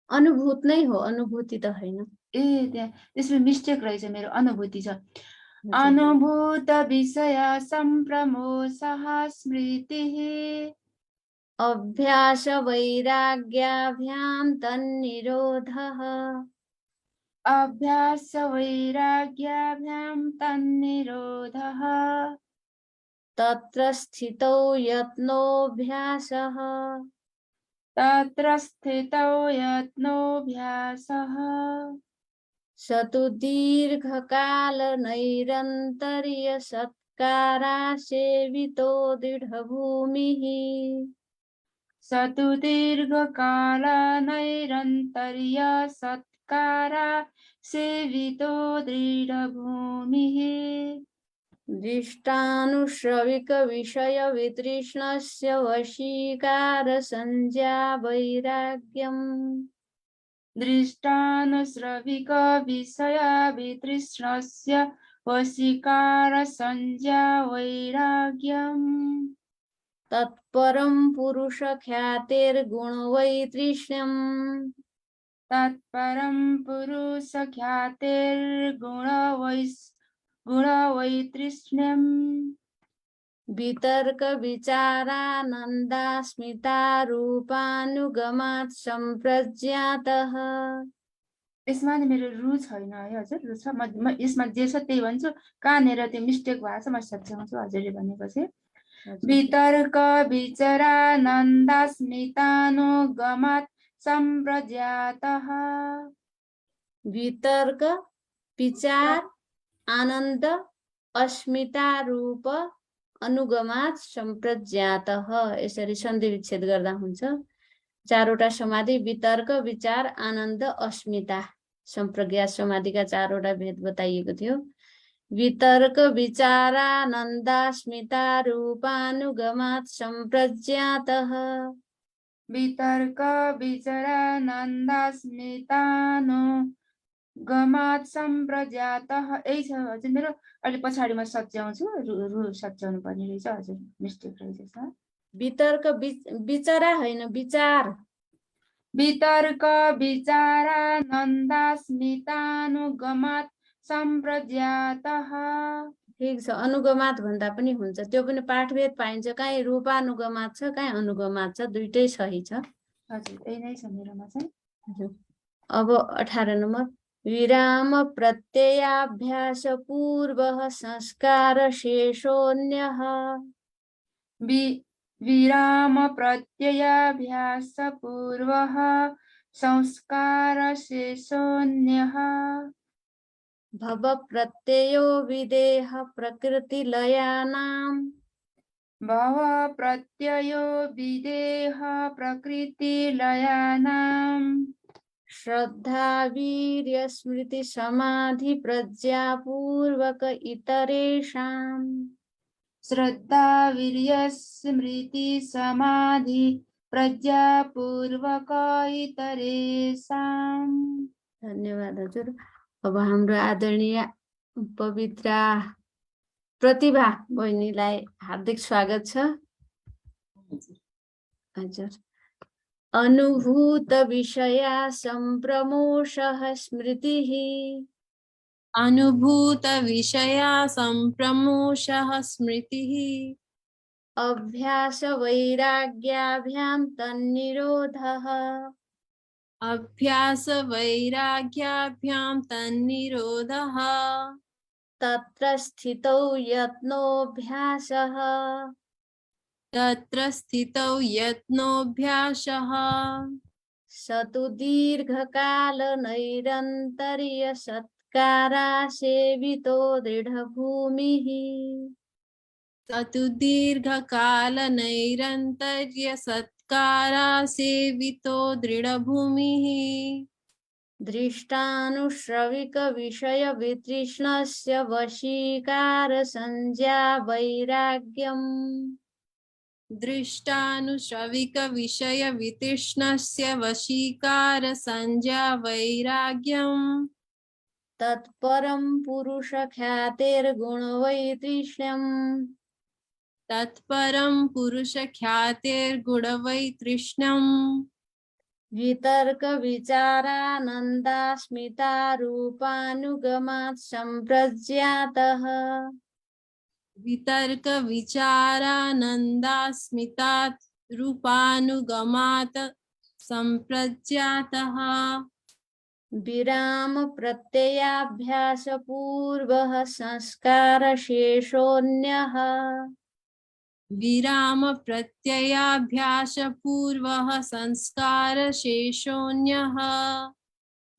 अनुभूत नै हो, अनुभूति त होइन। ए त्यहाँ त्यसमा मिस्टेक रहेछ, मेरो अनुभूति छ। अनुभूत विषय सम्प्रमोषः स्मृतिः। अभ्यास वैराग्याभ्यां तन्निरोधः अभ्यास वैराग्याभ्यां तन्निरोधः तत्र स्थितौ यत्नोऽभ्यासः तत्र स्थितौ यत्नोऽभ्यासः स तु दीर्घकालनैरन्तर्य सत्कारासेवितो दृढभूमिः स तु दीर्घकालनैरन्तर्य सत्कारा सेवितो दृढभूमिः दृष्टानुश्रविकविषयवितृष्णस्य वशीकारसंज्ञा वैराग्यम् दृष्टानुश्रविकविषयावितृष्णस्य वशीकारसंज्ञा वैराग्यम् तत्परं पुरुषख्यातेर्गुणवैतृष्ण्यम् तत्परं पुरुषख्यातेर्गुणवैतृष्ण्यम् वितर्कविचारानन्दास्मितारूपानुगमात् सम्प्रज्ञातः। यसमा नि मेरो रु छैन है हजुर, रु छ म यसमा जे छ त्यही भन्छु, कहाँनिर त्यो मिस्टेक भएको छ म सच्याउँछु हजुरले भनेपछि। वितर्क विचरानन्दास्मितानुगमात् सम्प्रज्ञातः वितर्क विचार आनन्द अस्मिता रूप अनुगमात् सम्प्रज्ञातः, यसरी सन्धि विच्छेद गर्दा हुन्छ। चारवटा समाधि वितर्क विचार आनन्द अस्मिता सम्प्रज्ञात समाधिका चारवटा भेद बताइएको थियो। वितर्क विचारानन्दास्मिता रूपानुगमात् सम्प्रज्ञातः। वितर्क विचरानन्दास्मितानुगमात् सम्प्रज्ञातः यही छ हजुर मेरो। अहिले पछाडि म सच्याउँछु, रु सच्याउनु पर्ने रहेछ हजुर, मिस्टेक रहेछ। वितर्क विचारा होइन विचार। वितर्क विचारानन्दास्मितानुगमात् सम्प्रज्ञातः। ठिक छ, अनुगमात भन्दा पनि हुन्छ, त्यो पनि पाठभेद पाइन्छ, काहीँ रूपानुगमात छ काहीँ अनुगमात छ, दुइटै सही छ हजुर। यही नै छ मेरोमा चाहिँ। अब 18 नम्बर विराम प्रत्ययाभ्यास पूर्वः संस्कार शेषोऽन्यः। विराम प्रत्ययाभ्यास पूर्वः संस्कार शेषोऽन्यः। भव प्रत्ययो विदेह प्रकृतिलयानां। भव प्रत्ययो विदेह प्रकृतिलयानां। श्रद्धा वीर्य स्मृति समाधि प्रज्ञापूर्वक इतरेषाम्। श्रद्धा वीर्य स्मृति समाधि प्रज्ञापूर्वक इतरेषाम्। धन्यवाद हजुर। अब हाम्रो आदरणीय पवित्रा प्रतिभा बहिनीलाई हार्दिक स्वागत छ हजुर। अनुभूत विषया सम्प्रमोषः स्मृतिः। अनुभूत विषया सम्प्रमोषः स्मृतिः। अभ्यास वैराग्याभ्यां तन्निरोधः। अभ्यास वैराग्याभ्यां तन्निरोधः। तत्र स्थितौ यत्नोऽभ्यासः। तत्र स्थितौ यत्नोऽभ्यासः। स तु दीर्घकाल नैरन्तर्य सत्कारा सेवितो दृढभूमिः। स तु दीर्घकाल नैरन्तर्य सत्कारा सेवितो दृढभूमिः। दृष्टानुश्रविक विषय वितृष्णस्य वशीकार संज्ञा वैराग्यम्। दृष्टानुश्रविक विषय वितृष्णस्य वशीकार संज्ञा वैराग्यम्। तत्परं पुरुष ख्यातेर्गुणवैतृष्ण्यम्। तत्परं पुरुष ख्यातेर्गुणवैतृष्ण्यम्। वितर्क विचारानन्दास्मिता रूपानुगमात् सम्प्रज्ञातः। वितर्क विचारानन्दास्मितात् रूपानुगमात् सम्प्रज्ञातः। विराम प्रत्ययाभ्यास पूर्वः संस्कार शेषोऽन्यः। विराम प्रत्ययाभ्यास पूर्वः संस्कार शेषोऽन्यः।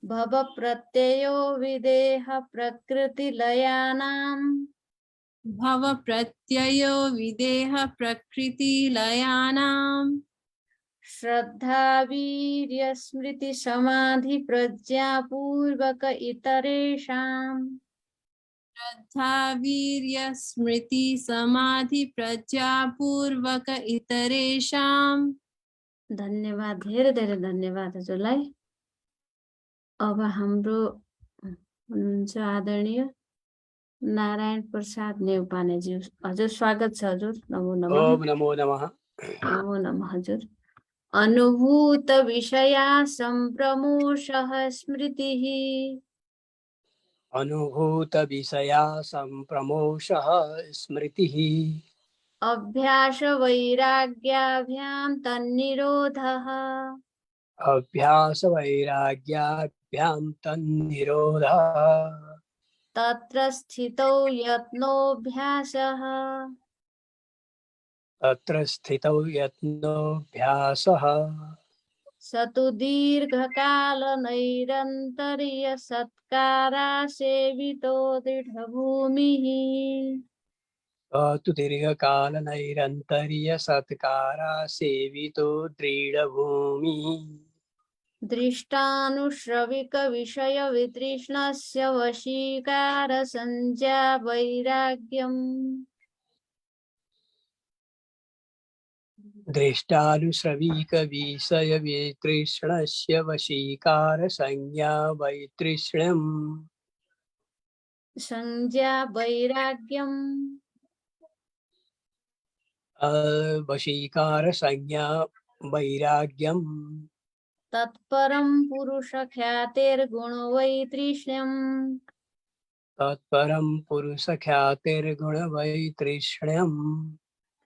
भव प्रत्ययो विदेह प्रकृतिलयानां। भव प्रत्ययो विदेह प्रकृतिलयानां। श्रद्धा वीर्य स्मृति समाधि प्रज्ञापूर्वक इतरेषाम्। श्रद्धा वीर्य स्मृति समाधि प्रज्ञापूर्वक इतरेषाम्। धन्यवाद, धेरै धेरै धन्यवाद हजुरलाई। अब हाम्रो हुनुहुन्छ आदरणीय नारायण प्रसाद नेउपानेज्यू। हजुर स्वागत छ हजुर। नमो नमः। ओम नमो नमः। नमो नमः हजुर। अनुभूत विषया संप्रमोषः स्मृतिः अनुभूत विषया संप्रमोषः स्मृतिः अभ्यास वैराग्याभ्यां तन्निरोधः अभ्यास वैराग्याभ्यां तन्निरोधः तत्र स्थितौ यत्नोऽभ्यासः तत्र स्थितौ यत्नोऽभ्यासः स तु दीर्घकालनैरन्तर्य सत्कारासेवितो दृढभूमिः तु दीर्घकालनैरन्तर्य सत्कारा सेवितो दृढभूमिः दृष्टानुश्रविकविषयवितृष्णस्य वशीकारसञ्ज्ञा वैराग्यम् दृष्टानुश्रविकविषयवितृष्णस्य वशीकारसंज्ञा वैतृष्ण्यम् संज्ञा वैराग्यम् वशीकारसंज्ञा वैराग्यम् तत्परं पुरुषख्यातेर्गुणवैतृष्ण्यम् तत्परं पुरुषख्यातिर्गुणवैतृष्ण्यम्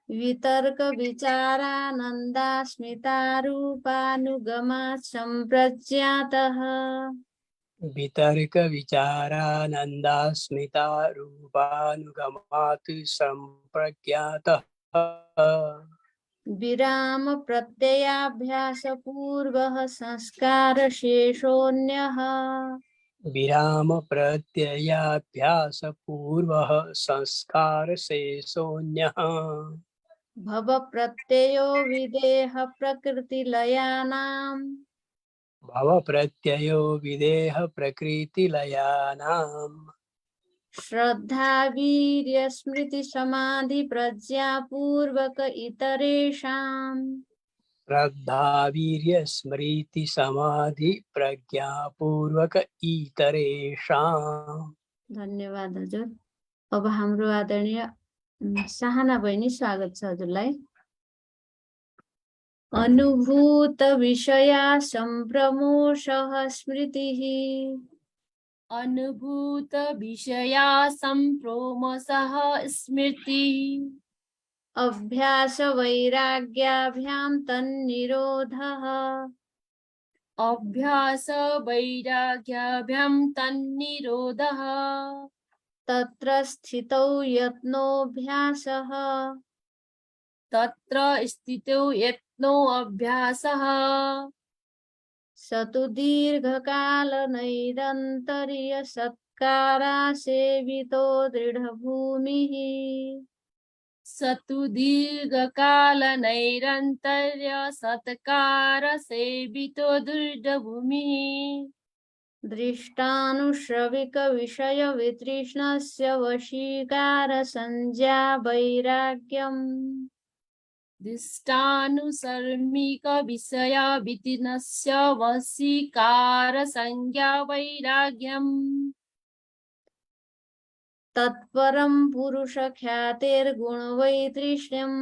वितर्कविचारानन्दास्मितारूपानुगमात् सम्प्रज्ञातः वितर्कविचारानन्दास्मितारूपानुगमात् सम्प्रज्ञातः विरामप्रत्ययाभ्यासपूर्वः संस्कारशेषोऽन्यः विरामप्रत्ययाभ्यासपूर्वः संस्कारशेषोऽन्यः भवप्रत्ययो विदेहप्रकृतिलयानां भवप्रत्ययो विदेहप्रकृतिलयानाम् श्रद्धावीर्यस्मृतिसमाधिप्रज्ञापूर्वक इतरेषाम् श्रद्धा वीर्य स्मृति समाधि प्रज्ञापूर्वक इतरेषाम्। धन्यवाद हजुर। अब हाम्रो आदरणीय सहाना बहिनी स्वागत छ हजुरलाई। अनुभूत विषया संप्रमोषः स्मृतिः अनुभूत विषया संप्रोमसः स्मृतिः अभ्यास वैराग्याभ्यां तन्निरोधः अभ्यास वैराग्याभ्यां तन्निरोधः तत्र स्थितौ यत्नोऽभ्यासः तत्र स्थितो यत्नो अभ्यासः स तु दीर्घकालनैरन्तर्य सत्कारासेवितो दृढभूमिः स तु दीर्घकालनैरन्तर्य सत्कारसेवितो दृढभूमिः दृष्टानुश्रविकविषयवितृष्णस्य वशीकारसञ्ज्ञा वैराग्यम् दृष्टानुसर्मिकविषयावितीर्णस्य वशीकारसंज्ञा वैराग्यम् तत्परं पुरुषख्यातेर्गुणवैतृष्ण्यम्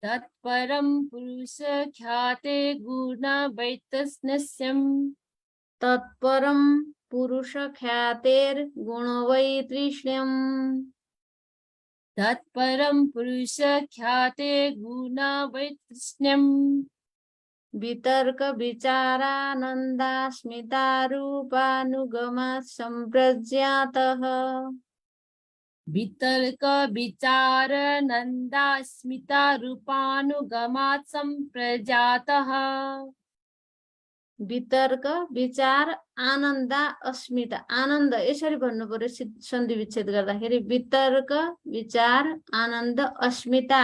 तत्परं पुरुषख्याते गुणवैतृष्ण्यम् तत्परं पुरुषख्यातेर्गुणवैतृष्ण्यम् तत्परं पुरुषख्याते गुणवैतृष्ण्यम् वितर्कविचारानन्दास्मितारूपानुगमात् सम्प्रज्ञातः वितर्क विचार नन्दास्मिता रूपानुगमात् सम्प्रजातः वितर्क विचार आनन्दा अस्मिता आनन्द यसरी भन्नु पर्यो सन्धि विच्छेद गर्दाखेरि वितर्क विचार आनन्द अस्मिता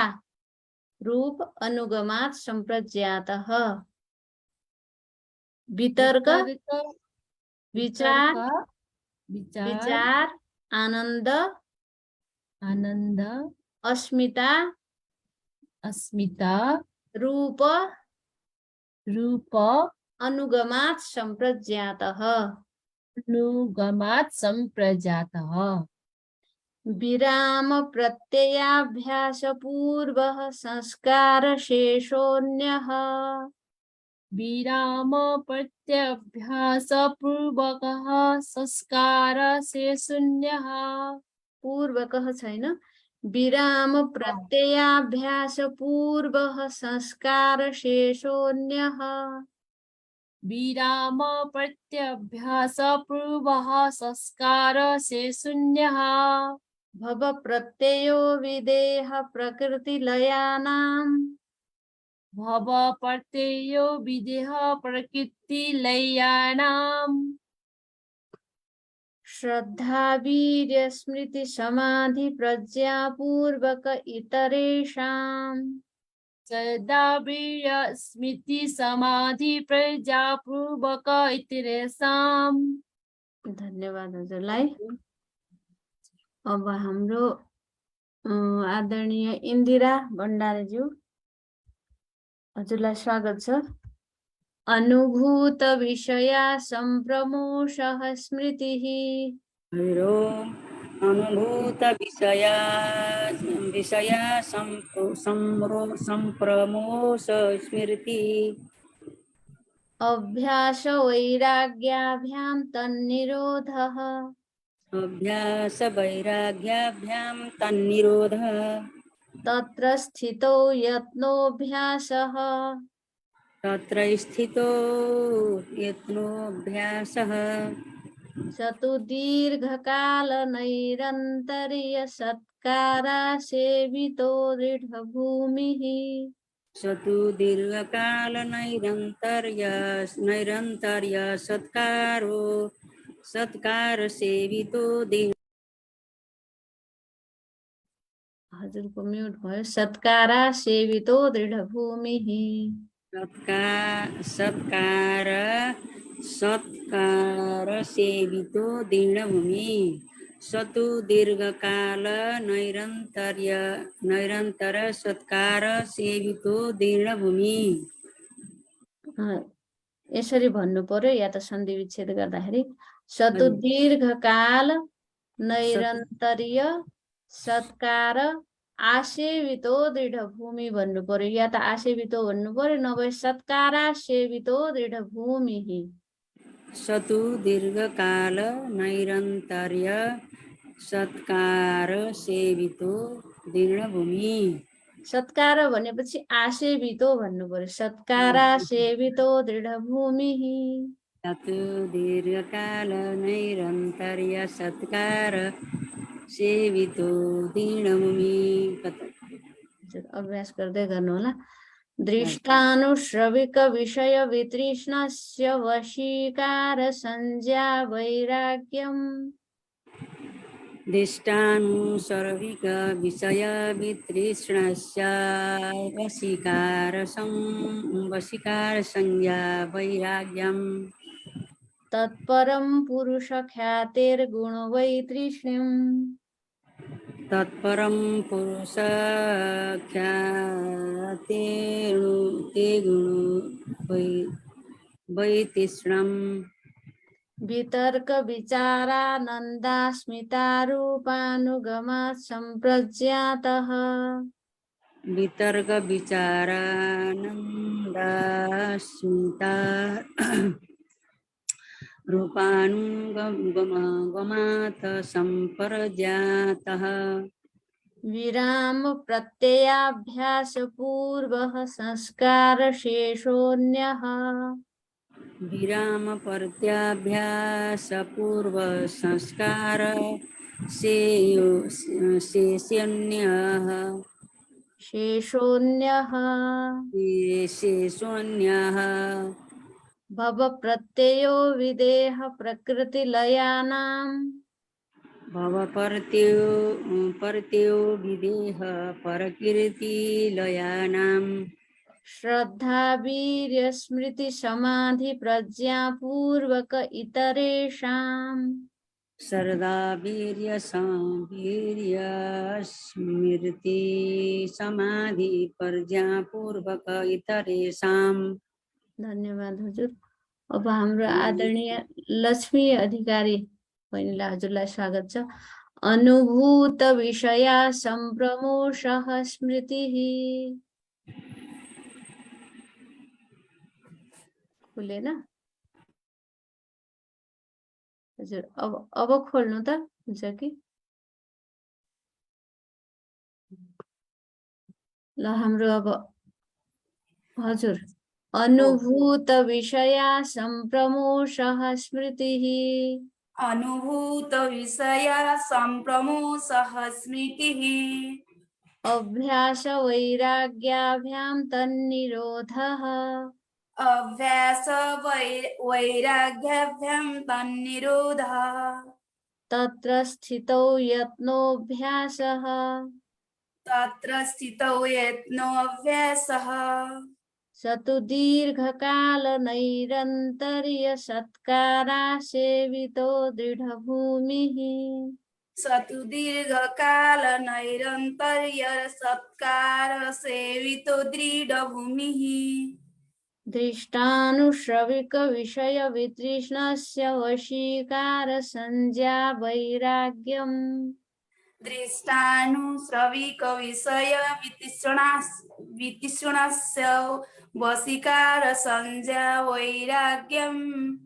रूप अनुगमात् सम्प्रज्ञातः वितर्क विचार विचार आनन्द आनन्द अस्मिता अस्मिता रूप रूप अनुगमात् सम्प्रज्ञातः अनुगमात् सम्प्रजातः विराम प्रत्ययाभ्यास पूर्वः संस्कार शेषोऽन्यः विराम प्रत्यभ्यास पूर्वकः संस्कार से शून्यः पूर्वकः छैन विराम प्रत्ययाभ्यास पूर्वः संस्कार शेषोऽन्यः विराम प्रत्यभ्यास पूर्वः संस्कार से शून्यः भव प्रत्ययो विदेह प्रकृतिलयानाम् भव प्रत्ययो विदेह प्रकृतिलयानाम् श्रद्धा वीर्य स्मृति समाधि प्रज्ञा पूर्वक इतरेषाम् सदा वीर स्मृति समाधि प्रजापूर्वक इतरेषाम्। धन्यवाद हजुरलाई। अब हाम्रो आदरणीय इन्दिरा भण्डारीज्यू हजुरलाई स्वागत छ। अनुभूत विषया सम्प्रमोषः स्मृतिः अनुभूत विषया संप्रमोष स्मृति अभ्यास वैराग्याभ्यां तन्निरोधः अभ्यास वैराग्याभ्यां तन्निरोधः तत्र स्थितो यत्नोऽभ्यासः तत्र स्थितो यत्नोऽभ्यासः स तु दीर्घकाल नैरन्तर्य सत्कारा सेवितो दृढभूमिः स तु दीर्घकाल नैरन्तर्य सत्कार सेवितो हजुरको म्युट भयो। सत्कारा सेवितो दृढभूमिः सत्कार सेवितो दीर्णभूमि सतु दीर्घकाल नैरन्तर सत्कार सेवितो दीर्णभूमि। यसरी भन्नु पर्यो या त सन्धि विच्छेद गर्दाखेरि सतु दीर्घकाल नैरन्तर्य सत्कार आसेवितो दृढभूमि भन्नु पर्यो या त आसेवितो भन्नु पर्यो नभए सत्कारा सेवितो दृढभूमि। सतु दीर्घकाल नैरन्तर्य सत्कार सेवितो दीर्णभूमि। सत्कार भनेपछि आसेवितो भन्नु पर्यो। सत्कारा सेवितो दृढभूमि सतु दीर्घकाल नैरन्तर्य सत्कार सेवितो दीर्णभूमि। अभ्यास गर्दै गर्नु होला। दृष्टानुश्रविक विषय वितृष्णस्य वशीकार संज्ञा वैराग्यम् दृष्टानुसर्विक विषय वितृष्णस्य वशीकार संज्ञा वैराग्यम् तत्परं पुरुष ख्यातेर्गुण वैतृष्ण्यम् तत्परं पुरुष ख्याते वैतृष्ण्यम् वितर्क विचारानन्दास्मितारूपानुगमात् सम्प्रज्ञातः वितर्क विचारानन्दास्मिता रूपानुगमात् सम्प्रज्ञातः विराम प्रत्ययाभ्यास पूर्वः संस्कार शेषोऽन्यः विराम प्रत्याभ्यास पूर्व संस्कार शेषोऽन्यः भव प्रत्ययो विदेह प्रकृतिलयानाम् भव प्रत्ययो विदेह प्रकृतिलयानाम् श्रद्धा वीर्य स्मृति समाधि प्रज्ञा पूर्वक इतरेषाम् श्रद्धा वीर्य स्मृति समाधि प्रज्ञा पूर्वक इतरेषाम्। धन्यवाद हजुर। अब हाम्रो आदरणीय लक्ष्मी अधिकारी बहिनीलाई हजुरलाई स्वागत छ। अनुभूत विषया सम्प्रमोषः स्मृतिः। खुलेन हजुर, अब खोल्नु त हुन्छ कि? ल हाम्रो अब हजुर, अनुभूत विषया सम्प्रमोषः स्मृतिः। अनुभूत विषया सम्प्रमोषः स्मृतिः। अभ्यास वैराग्याभ्यां तन्निरोधः। अभ्यास वैराग्याभ्यां तन्निरोधः। तत्र स्थितौ यत्नोऽभ्यासः। तत्र स्थितौ यत्नोऽभ्यासः। स तु दीर्घकालनैरन्तर्यसत्कारासेवितो दृढभूमिः। स तु दीर्घकालनैरन्तर्य सत्कारसेवितो दृढभूमिः। दृष्टानुश्रविकविषयवितृष्णस्य वशीकारसंज्ञा वैराग्यम्। दृष्टानुश्रविकविषय वितृष्णस्य वशीकारसंज्ञा वैराग्यम्।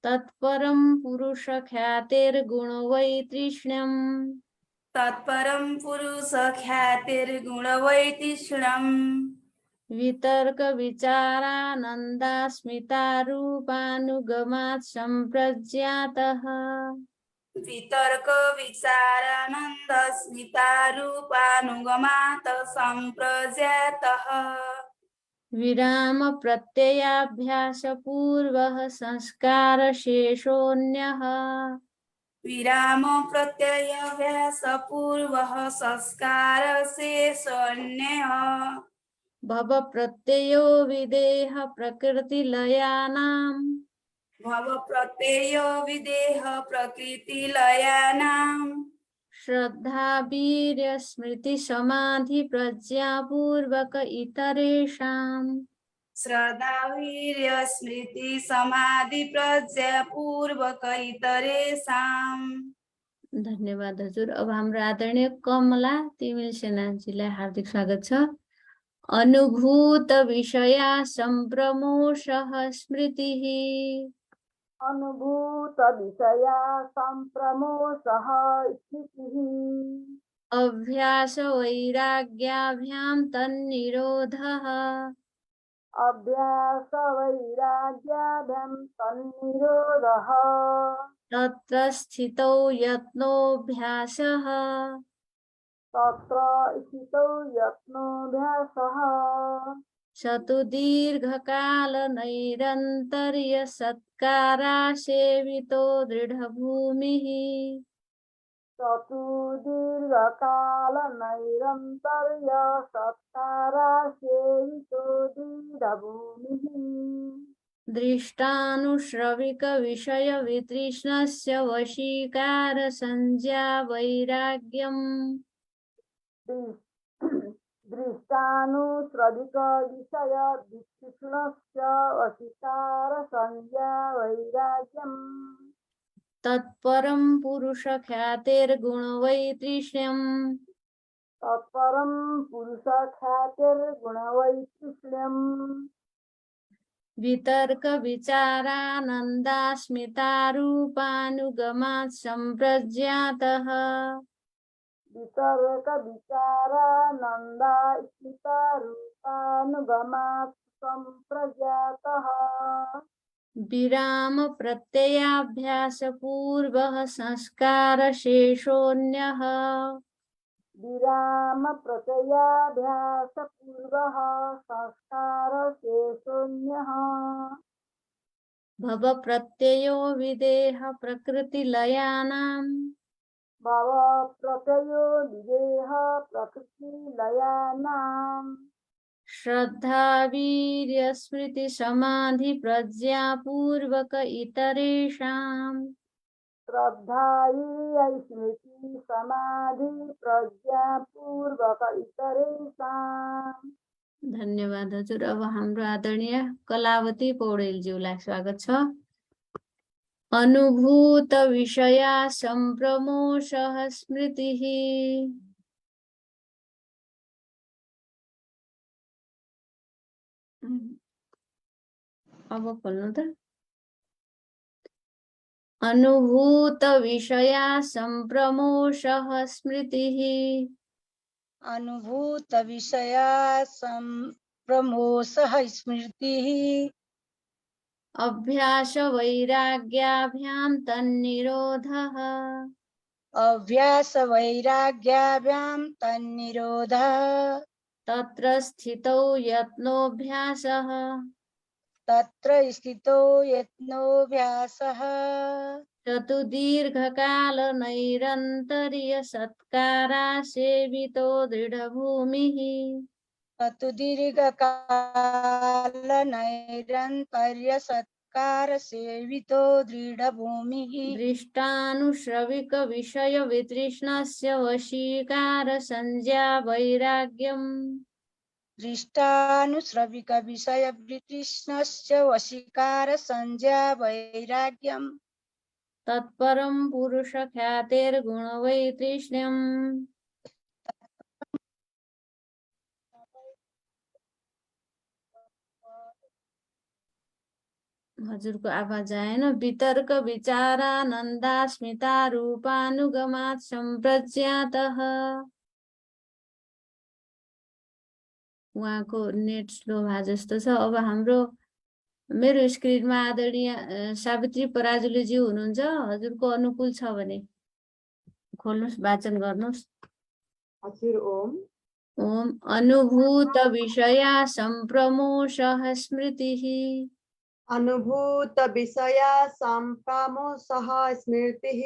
तत्परं पुरुषख्यातेर्गुणवैतृष्ण्यम्। तत्परं पुरुषख्यातिर्गुणवैतृष्ण्यम्। वितर्कविचारानन्दास्मितारूपानुगमात् सम्प्रज्ञातः। वितर्क विचारानन्दस्मितारूपानुगमात् सम्प्रजातः। विराम प्रत्ययाभ्यासपूर्वः संस्कारशेषोऽन्यः। विराम प्रत्ययाभ्यासपूर्वः संस्कारशेषोऽन्यः। भव प्रत्ययो विदेह प्रकृतिलयानाम्। भव प्रत्ययो विदेह प्रकृतिलयानाम्। श्रद्धा वीर्य स्मृति समाधि प्रज्ञापूर्वक इतरेषाम्। श्रद्धा वीर्य स्मृति समाधि प्रज्ञापूर्वक इतरेषाम्। धन्यवाद हजुर। अब हाम्रो आदरणीय कमला तिमिल सेनाजीलाई हार्दिक स्वागत छ। अनुभूत विषया सम्प्रमोषः स्मृतिः। अनुभूत विषया सम्प्रमोषः स्मृतिः। अभ्यास वैराग्याभ्यां तन्निरोधः। अभ्यास वैराग्याभ्यां तन्निरोधः। तत्र स्थितौ यत्नोऽभ्यासः। तत्र स्थितौ यत्नोऽभ्यासः। स तु दीर्घकालनैरन्तर्यसत्कारासेवितो दृढभूमिः। ततु दीर्घकालनैरन्तर्य सत्कारासेवितो दृढभूमिः। दृष्टानुश्रविकविषयवितृष्णस्य वशीकारसंज्ञा वैराग्यम्। दृष्टानुश्रविकविषय वितृष्णस्य वशीकारसंज्ञा वैराग्यम्। तत्परं पुरुषख्यातेर्गुणवैतृष्ण्यम्। तत्परं पुरुषख्यातिर्गुणवैतृष्ण्यम्। वितर्क विचारानन्दास्मितारूपानुगमात् सम्प्रज्ञातः। वितर्क विचारानन्दा स्मितारूपानुगमात् सम्प्रजातः। विराम प्रत्ययाभ्यासपूर्वः संस्कारशेषोऽन्यः। विराम प्रत्ययाभ्यासपूर्वः संस्कारशेषोऽन्यः। भव प्रत्ययो विदेह प्रकृतिलयानाम्। भव प्रत्ययो विदेह प्रकृतिलयानाम्। श्रद्धा वीर्य स्मृति समाधि प्रज्ञापूर्वक इतरेषाम्। श्रद्धा स्मृति समाधि प्रज्ञापूर्वक इतरेषाम्। धन्यवाद हजुर। अब हाम्रो आदरणीय कलावती पौडेलज्यूलाई स्वागत छ। अनुभूत विषया सम्प्रमोषः स्मृतिः। अब खोल्नु त। अनुभूत विषया सम्प्रमोषः स्मृतिः। अनुभूत विषया संप्रमोषः स्मृतिः। अभ्यास वैराग्याभ्यां तन्निरोधः। अभ्यास वैराग्याभ्यां तन्निरोधः। तत्र स्थितौ यत्नोऽभ्यासः। तत्र स्थितो यत्नोऽभ्यासः। ततु दीर्घकालनैरन्तर्य सत्कारा सेवितो दृढभूमिः। ततु दीर्घकालनैरन्तर्य सत्कार सेवितो दृढभूमिः। दृष्टानुश्रविकविषयवितृष्णस्य वशीकारसंज्ञा वैराग्यम्। दृष्टानुश्रविकविषयवितृष्णस्य वशीकारसंज्ञा वैराग्यम्। तत्परं पुरुषख्यातेर्गुणवैतृष्ण्यम्। हजुरको आवाज आएन। वितर्क विचारानन्दास्मिता रूपानुगमात् सम्प्रज्ञातः। उहाँको नेट स्लो भए जस्तो छ। अब हाम्रो मेरो स्क्रिनमा आदरणीय सावित्री पराजुलीज्यू हुनुहुन्छ। हजुरको अनुकूल छ भने खोल्नुहोस्, वाचन गर्नुहोस्। हजुर ओम। ओम अनुभूत विषया सम्प्रमोषः स्मृतिः। अनुभूत विषया सम्प्रमोषः स्मृतिः।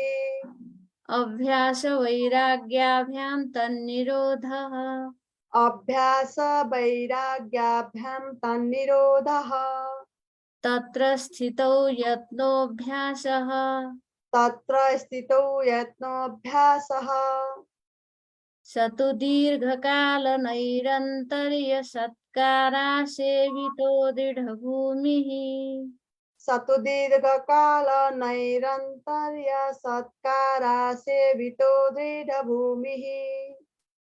अभ्यास वैराग्याभ्यां तन्निरोधः। अभ्यास वैराग्याभ्यां तन्निरोधः। तत्र स्थितौ यत्नोऽभ्यासः। तत्र स्थितो यत्नोऽभ्यासः। स तु दीर्घकालनैरन्तर्य सत्कारा सेवितो दृढभूमिः। स तु दीर्घकालनैरन्तर्य सत्कारा सेवितो दृढभूमिः।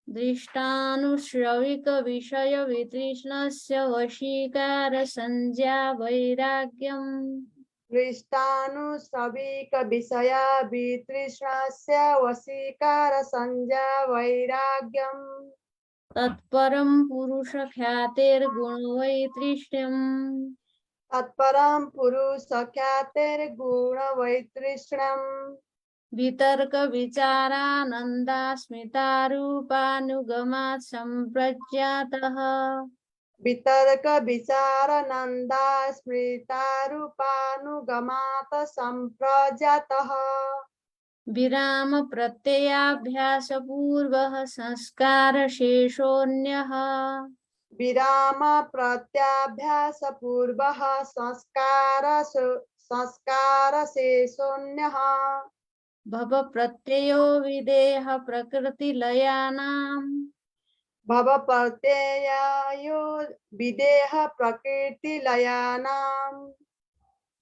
दृष्टानुश्रविकविषयवितृष्णस्य वशीकारसंज्ञा वैराग्यम्। दृष्टानुश्रविकविषया वितृष्णस्य वशीकारसंज्ञा वैराग्यम्। तत्परं पुरुषख्यातेर्गुणवैतृष्ण्यम्। तत्परं पुरुषख्यातेर्गुणवैतृष्ण्यम्। वितर्क विचारानन्दास्मितारूपानुगमात् सम्प्रज्ञातः। वितर्क विचारानन्दा स्मृतारूपानुगमात् सम्प्रज्ञातः। विराम प्रत्ययाभ्यासपूर्वः संस्कारशेषोऽन्यः। विराम प्रत्याभ्यासपूर्वः संस्कारशेषोऽन्यः। भव प्रत्ययो विदेह प्रकृतिलयानाम्। भव प्रत्ययो विदेह प्रकृतिलयानाम्।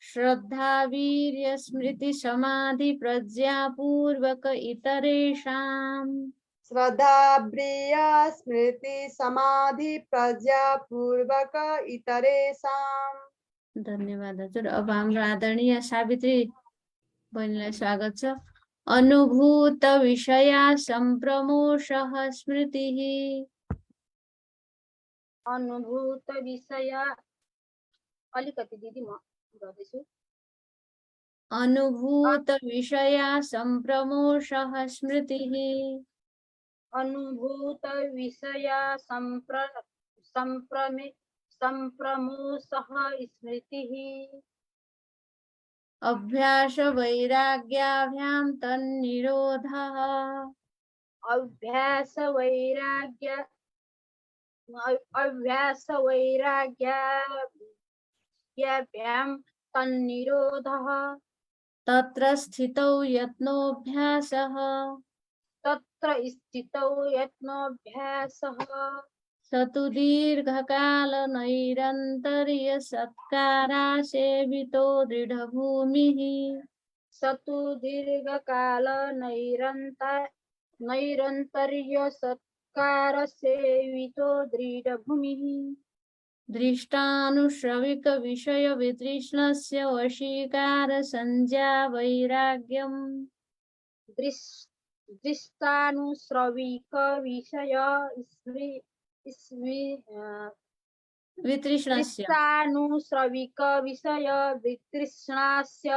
श्रद्धा वीर्य स्मृति समाधि प्रज्ञापूर्वक इतरेषाम्। श्रद्धा प्रिय स्मृति समाधि प्रज्ञापूर्वक इतरेषाम्। धन्यवाद हजुर। अब हाम्रो आदरणीय सावित्री बहिनीलाई स्वागत छ। अनुभूत विषया सम्प्रमोषः स्मृतिः। अनुभूत विषय अलिकति दिदी म गर्दैछु। अनुभूत विषया सम्प्रमोषः स्मृतिः। अनुभूत विषय संप्रमोषः स्मृतिः। अभ्यास वैराग्याभ्यां तन्निरोधः। अभ्यास वैराग्याभ्यां तन्निरोधः। तत्र स्थितौ यत्नोऽभ्यासः। तत्र स्थितौ यत्नोऽभ्यासः। सतुदीर्घकाल नैरन्तर्य सत्कारा सेवितो दृढभूमिः सतुदीर्घकाल नैरन्तर्य सत्कार सेवितो दृढभूमिः दृष्टानुश्रविक विषय वितृष्णस्य वशीकार संज्ञा वैराग्यम् दृष्टानुश्रविक विषय वितृष्णस्य दृष्टानुश्रविक विषय वितृष्णास्य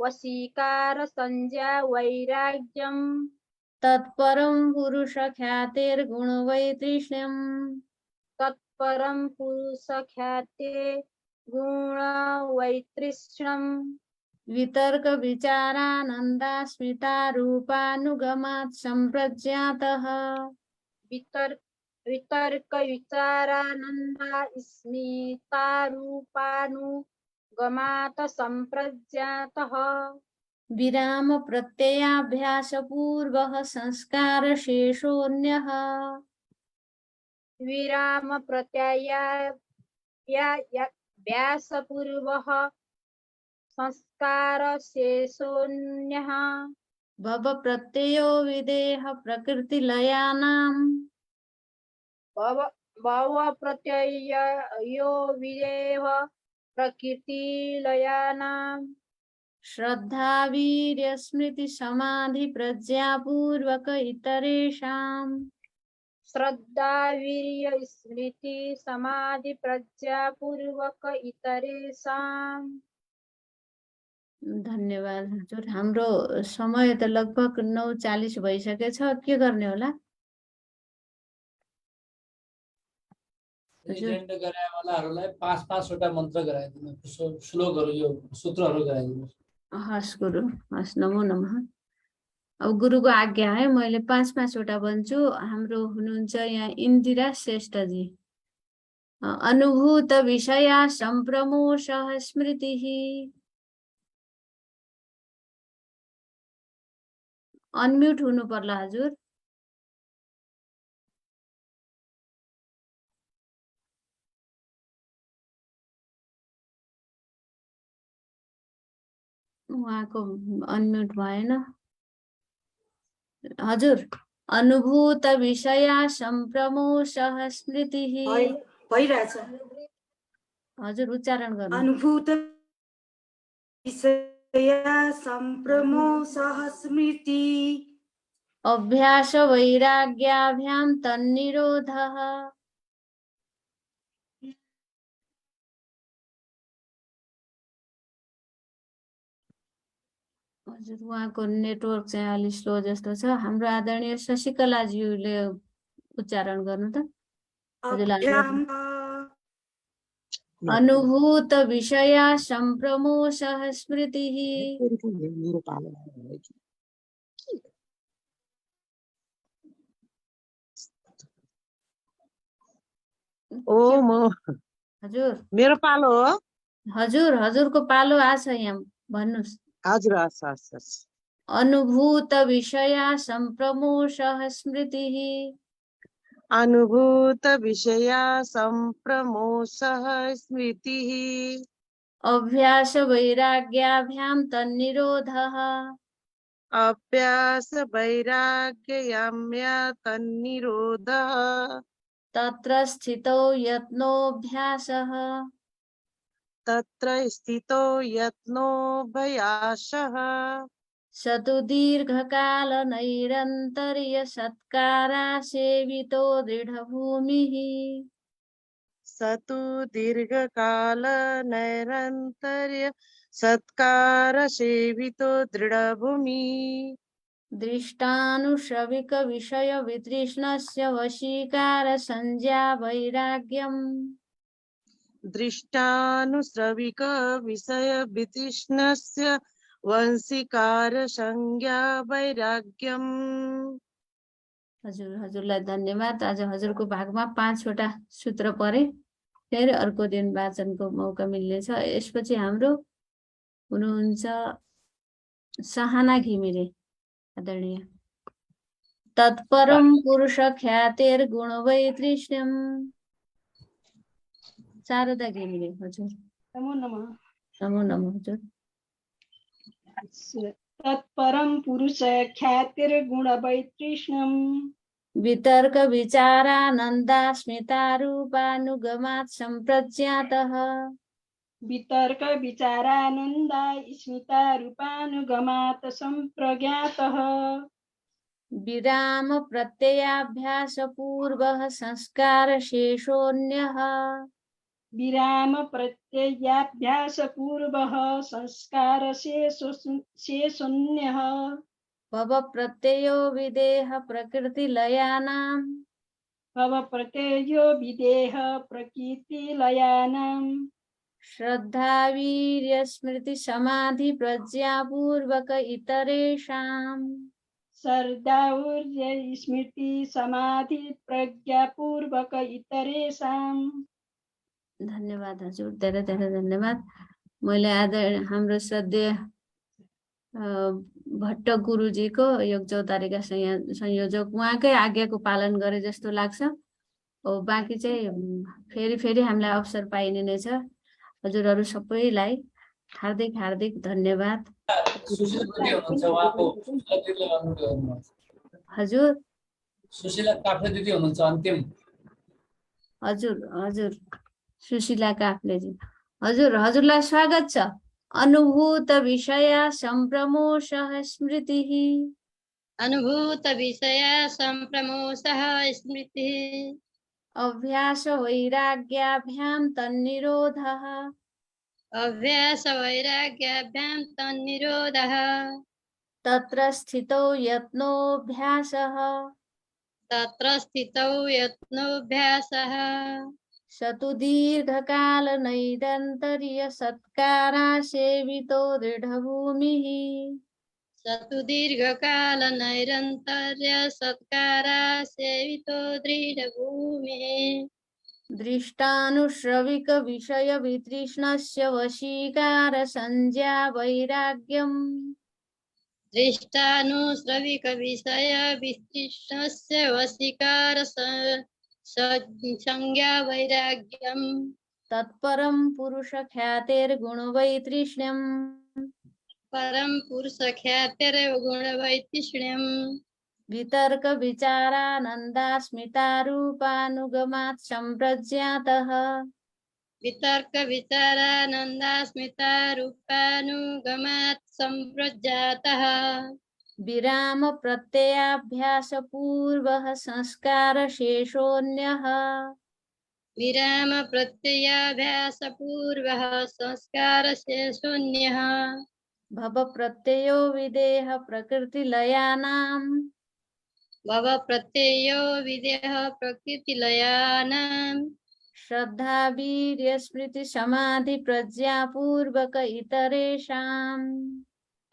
वशीकार संज्ञा वैराग्यम् तत्परं पुरुष ख्यातेर्गुणवैतृष्ण्यम् तत्परं पुरुष ख्याते गुणवैतृष्ण्यम् वितर्क विचारानन्दास्मितारूपानुगमात् सम्प्रज्ञातः वितर्क विचारानन्दा स्मितारूपानुगमात् सम्प्रज्ञातः विराम प्रत्ययाभ्यासपूर्वः संस्कारशेषोऽन्यः विराम प्रत्ययाभ्यासपूर्वः संस्कार शेषोऽन्यः भव प्रत्ययो विदेह प्रकृतिलयानाम् भव प्रत्ययो विदेह प्रकृतिलयानाम् श्रद्धा वीर्य स्मृति समाधि प्रज्ञापूर्वक इतरेषाम् श्रद्धा वीर्य स्मृति समाधि प्रज्ञापूर्वक इतरेषाम्। धन्यवाद हजुर। हाम्रो समय त लगभग 9:40 भइसकेछ, के गर्ने होला? प्रेजेन्ट गराएवालाहरूलाई 5-5 वटा मन्त्र गराइदिनु, श्लोकहरू, यो सूत्रहरू गराइदिनु। हस् गुरु, हस्, नमो नमः। अब गुरुको आज्ञा है, मैले 5-5 वटा भन्छु। हाम्रो हुनुहुन्छ यहाँ इन्दिरा श्रेष्ठजी। अनुभूत विषया सम्प्रमोषः स्मृतिः। अनम्युट हुनु पर्ला हजुर। उहाँको अनम्युट भएन हजुर। अनुभूत विषया सम्प्रमोषः स्मृतिः। भइरहेछ हजुर, उच्चारण गर्नु। अनुभूत विषया सम्प्रमोषः स्मृति। अभ्यास वैराग्याभ्यां तन्निरोधः। हजुर, उहाँको नेटवर्क चाहिँ अलि स्लो जस्तो छ। हाम्रो आदरणीय शशिकलाज्यूले उच्चारण गर्नु त। अनुभूत विषया सम्प्रमोषः स्मृतिः। हजुर, मेरो पालो हो। हजुर, हजुरको पालो आछ यहाँ, भन्नुस्। हजुर, अनुभूत विषया सम्प्रमोषः स्मृतिः। अनुभूत विषया सम्प्रमोषः स्मृतिः। अभ्यास वैराग्याभ्यां तन्निरोधः। अभ्यास वैराग्याम्या तन्निरोधः। तत्र स्थितो यत्नोऽभ्यासः। तत्र स्थितो यत्नोऽभ्यासः। स तु दीर्घकाल नैरन्तर्य सत्कारा सेवितो दृढभूमिः। स तु दीर्घकाल नैरन्तर्य सत्कार सेवितो दृढभूमिः। दृष्टानुश्रविक विषय वितृष्णस्य वशीकार संज्ञा वैराग्यम्। दृष्टानुश्रविक विषय वितृष्णस्य वंशीकार संज्ञा वैराग्यम्। हजुर, हजुरलाई धन्यवाद। आज हजुरको भागमा 5 वटा सूत्र परे। फेरि अर्को दिन वाचनको मौका मिल्नेछ। यसपछि हाम्रो हुनुहुन्छ सहाना घिमिरे आदरणीय। तत्परम पुरुष ख्यातिर्गुणवैतृष्ण्यम्। शारदा घिमिरे हजुर। नमो नमः। नमो नमः हजुर। तत्परम पुरुष ख्यातिर्गुणवैतृष्ण्यम्। वितर्क विचारानन्दास्मितारूपानुगमात् सम्प्रज्ञातः। वितर्क विचारानन्दा स्मिता रूपानुगमात् सम्प्रज्ञातः। विराम प्रत्ययाभ्यास पूर्वः संस्कार शेषोऽन्यः। विराम प्रत्ययाभ्यास पूर्वः संस्कार शेषोऽन्यः। भव प्रत्ययो विदेह प्रकृतिलयानां। भव प्रत्ययो विदेह प्रकृतिलयानां। श्रद्धा वीर्य स्मृति समाधि प्रज्ञापूर्वक इतरेषाम्। श्रद्धावीर्य स्मृति समाधि प्रज्ञापूर्वक इतरेषाम्। धन्यवाद हजुर, धेरै धेरै धन्यवाद। मैले आज हाम्रो श्रद्धेय भट्ट गुरुजीको योग चौतारीका संयोजक उहाँकै आज्ञाको पालन गरे जस्तो लाग्छ। बाँकी चाहिँ फेरि फेरि हामीलाई अवसर पाइने नै छ। हजुरहरू सबैलाई हार्दिक हार्दिक धन्यवाद। हजुर सुशीला काफ्ले दिदी हुनुहुन्छ अन्तिम। हजुर हजुर सुशीला काफ्लेजी हजुर, हजुरलाई स्वागत छ। अनुभूत विषय सम्प्रमोषः स्मृतिः। अनुभूत विषय सम्प्रमोषः स्मृतिः। अभ्यास वैराग्याभ्यां तन्निरोधः। अभ्यास वैराग्याभ्यां तन्निरोधः। तत्र स्थितौ यत्नोऽभ्यासः। तत्र स्थितौ यत्नोऽभ्यासः। स तु दीर्घकाल नैरन्तर्य सत्कारा सेवितो दृढभूमिः। स तु दीर्घकाल नैरन्तर्य सत्कारा सेवितो दृढभूमिः। दृष्टानुश्रविक विषय वितृष्णस्य वशीकार संज्ञा वैराग्यम्। दृष्टानुश्रविक विषय वितृष्णस्य वशीकार संज्ञा वैराग्यम्। तत्परं पुरुष ख्यातेर्गुणवैतृष्ण्यम्। परम पुरुष ख्यातिर्गुणवैतृष्ण्यम्। वितर्क विचारानन्दास्मितारूपानुगमात् सम्प्रज्ञातः। वितर्क विचारानन्दास्मितारूपानुगमात् सम्प्रज्ञातः। विराम प्रत्ययाभ्यास पूर्वः संस्कार शेषोऽन्यः। विराम प्रत्ययाभ्यास पूर्वः संस्कार शेषोऽन्यः। भव प्रत्ययो विदेह प्रकृतिलयानाम्। भव प्रत्ययो विदेह प्रकृतिलयानाम्। श्रद्धा वीर्य स्मृति समाधि प्रज्ञापूर्वक इतरेषाम्।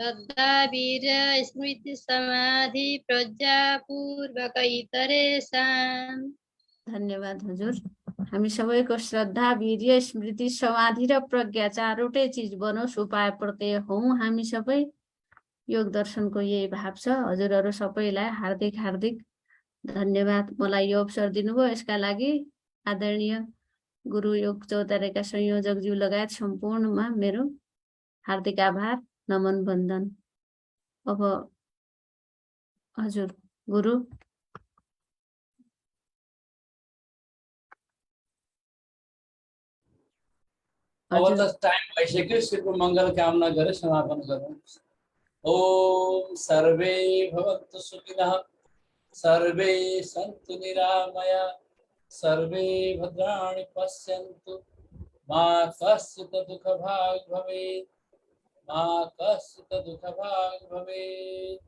श्रद्धा वीर्य स्मृति समाधि प्रज्ञापूर्वक इतरेषाम्। धन्यवाद हजुर। हामी सबैको श्रद्धा वीर्य स्मृति समाधि र प्रज्ञा चारवटै चिज बनोस्, उपाय प्रत्यय हौँ हामी सबै। योग दर्शनको यही भाव छ। हजुरहरू सबैलाई हार्दिक हार्दिक धन्यवाद। मलाई यो अवसर दिनुभयो यसका लागि आदरणीय गुरु योग चौतारीका संयोजकज्यू लगायत सम्पूर्णमा मेरो हार्दिक आभार, नमन वन्दन। अब हजुर गुरु। अब त टाइम भइसक्यो। शिवको मङ्गल कामना गरे समापन गरौँ। ओम सर्वे भवन्तु सुखिनः, सर्वे सन्तु निरामया, सर्वे भद्राणि पश्यन्तु, मा कश्चित् दुःखभाग् भवेत्, मा कश्चित् दुःखभाग् भवेत्।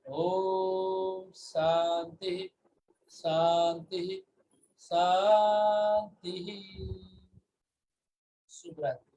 ओम शान्तिः शान्तिः शान्तिः। शुभ रात्रि।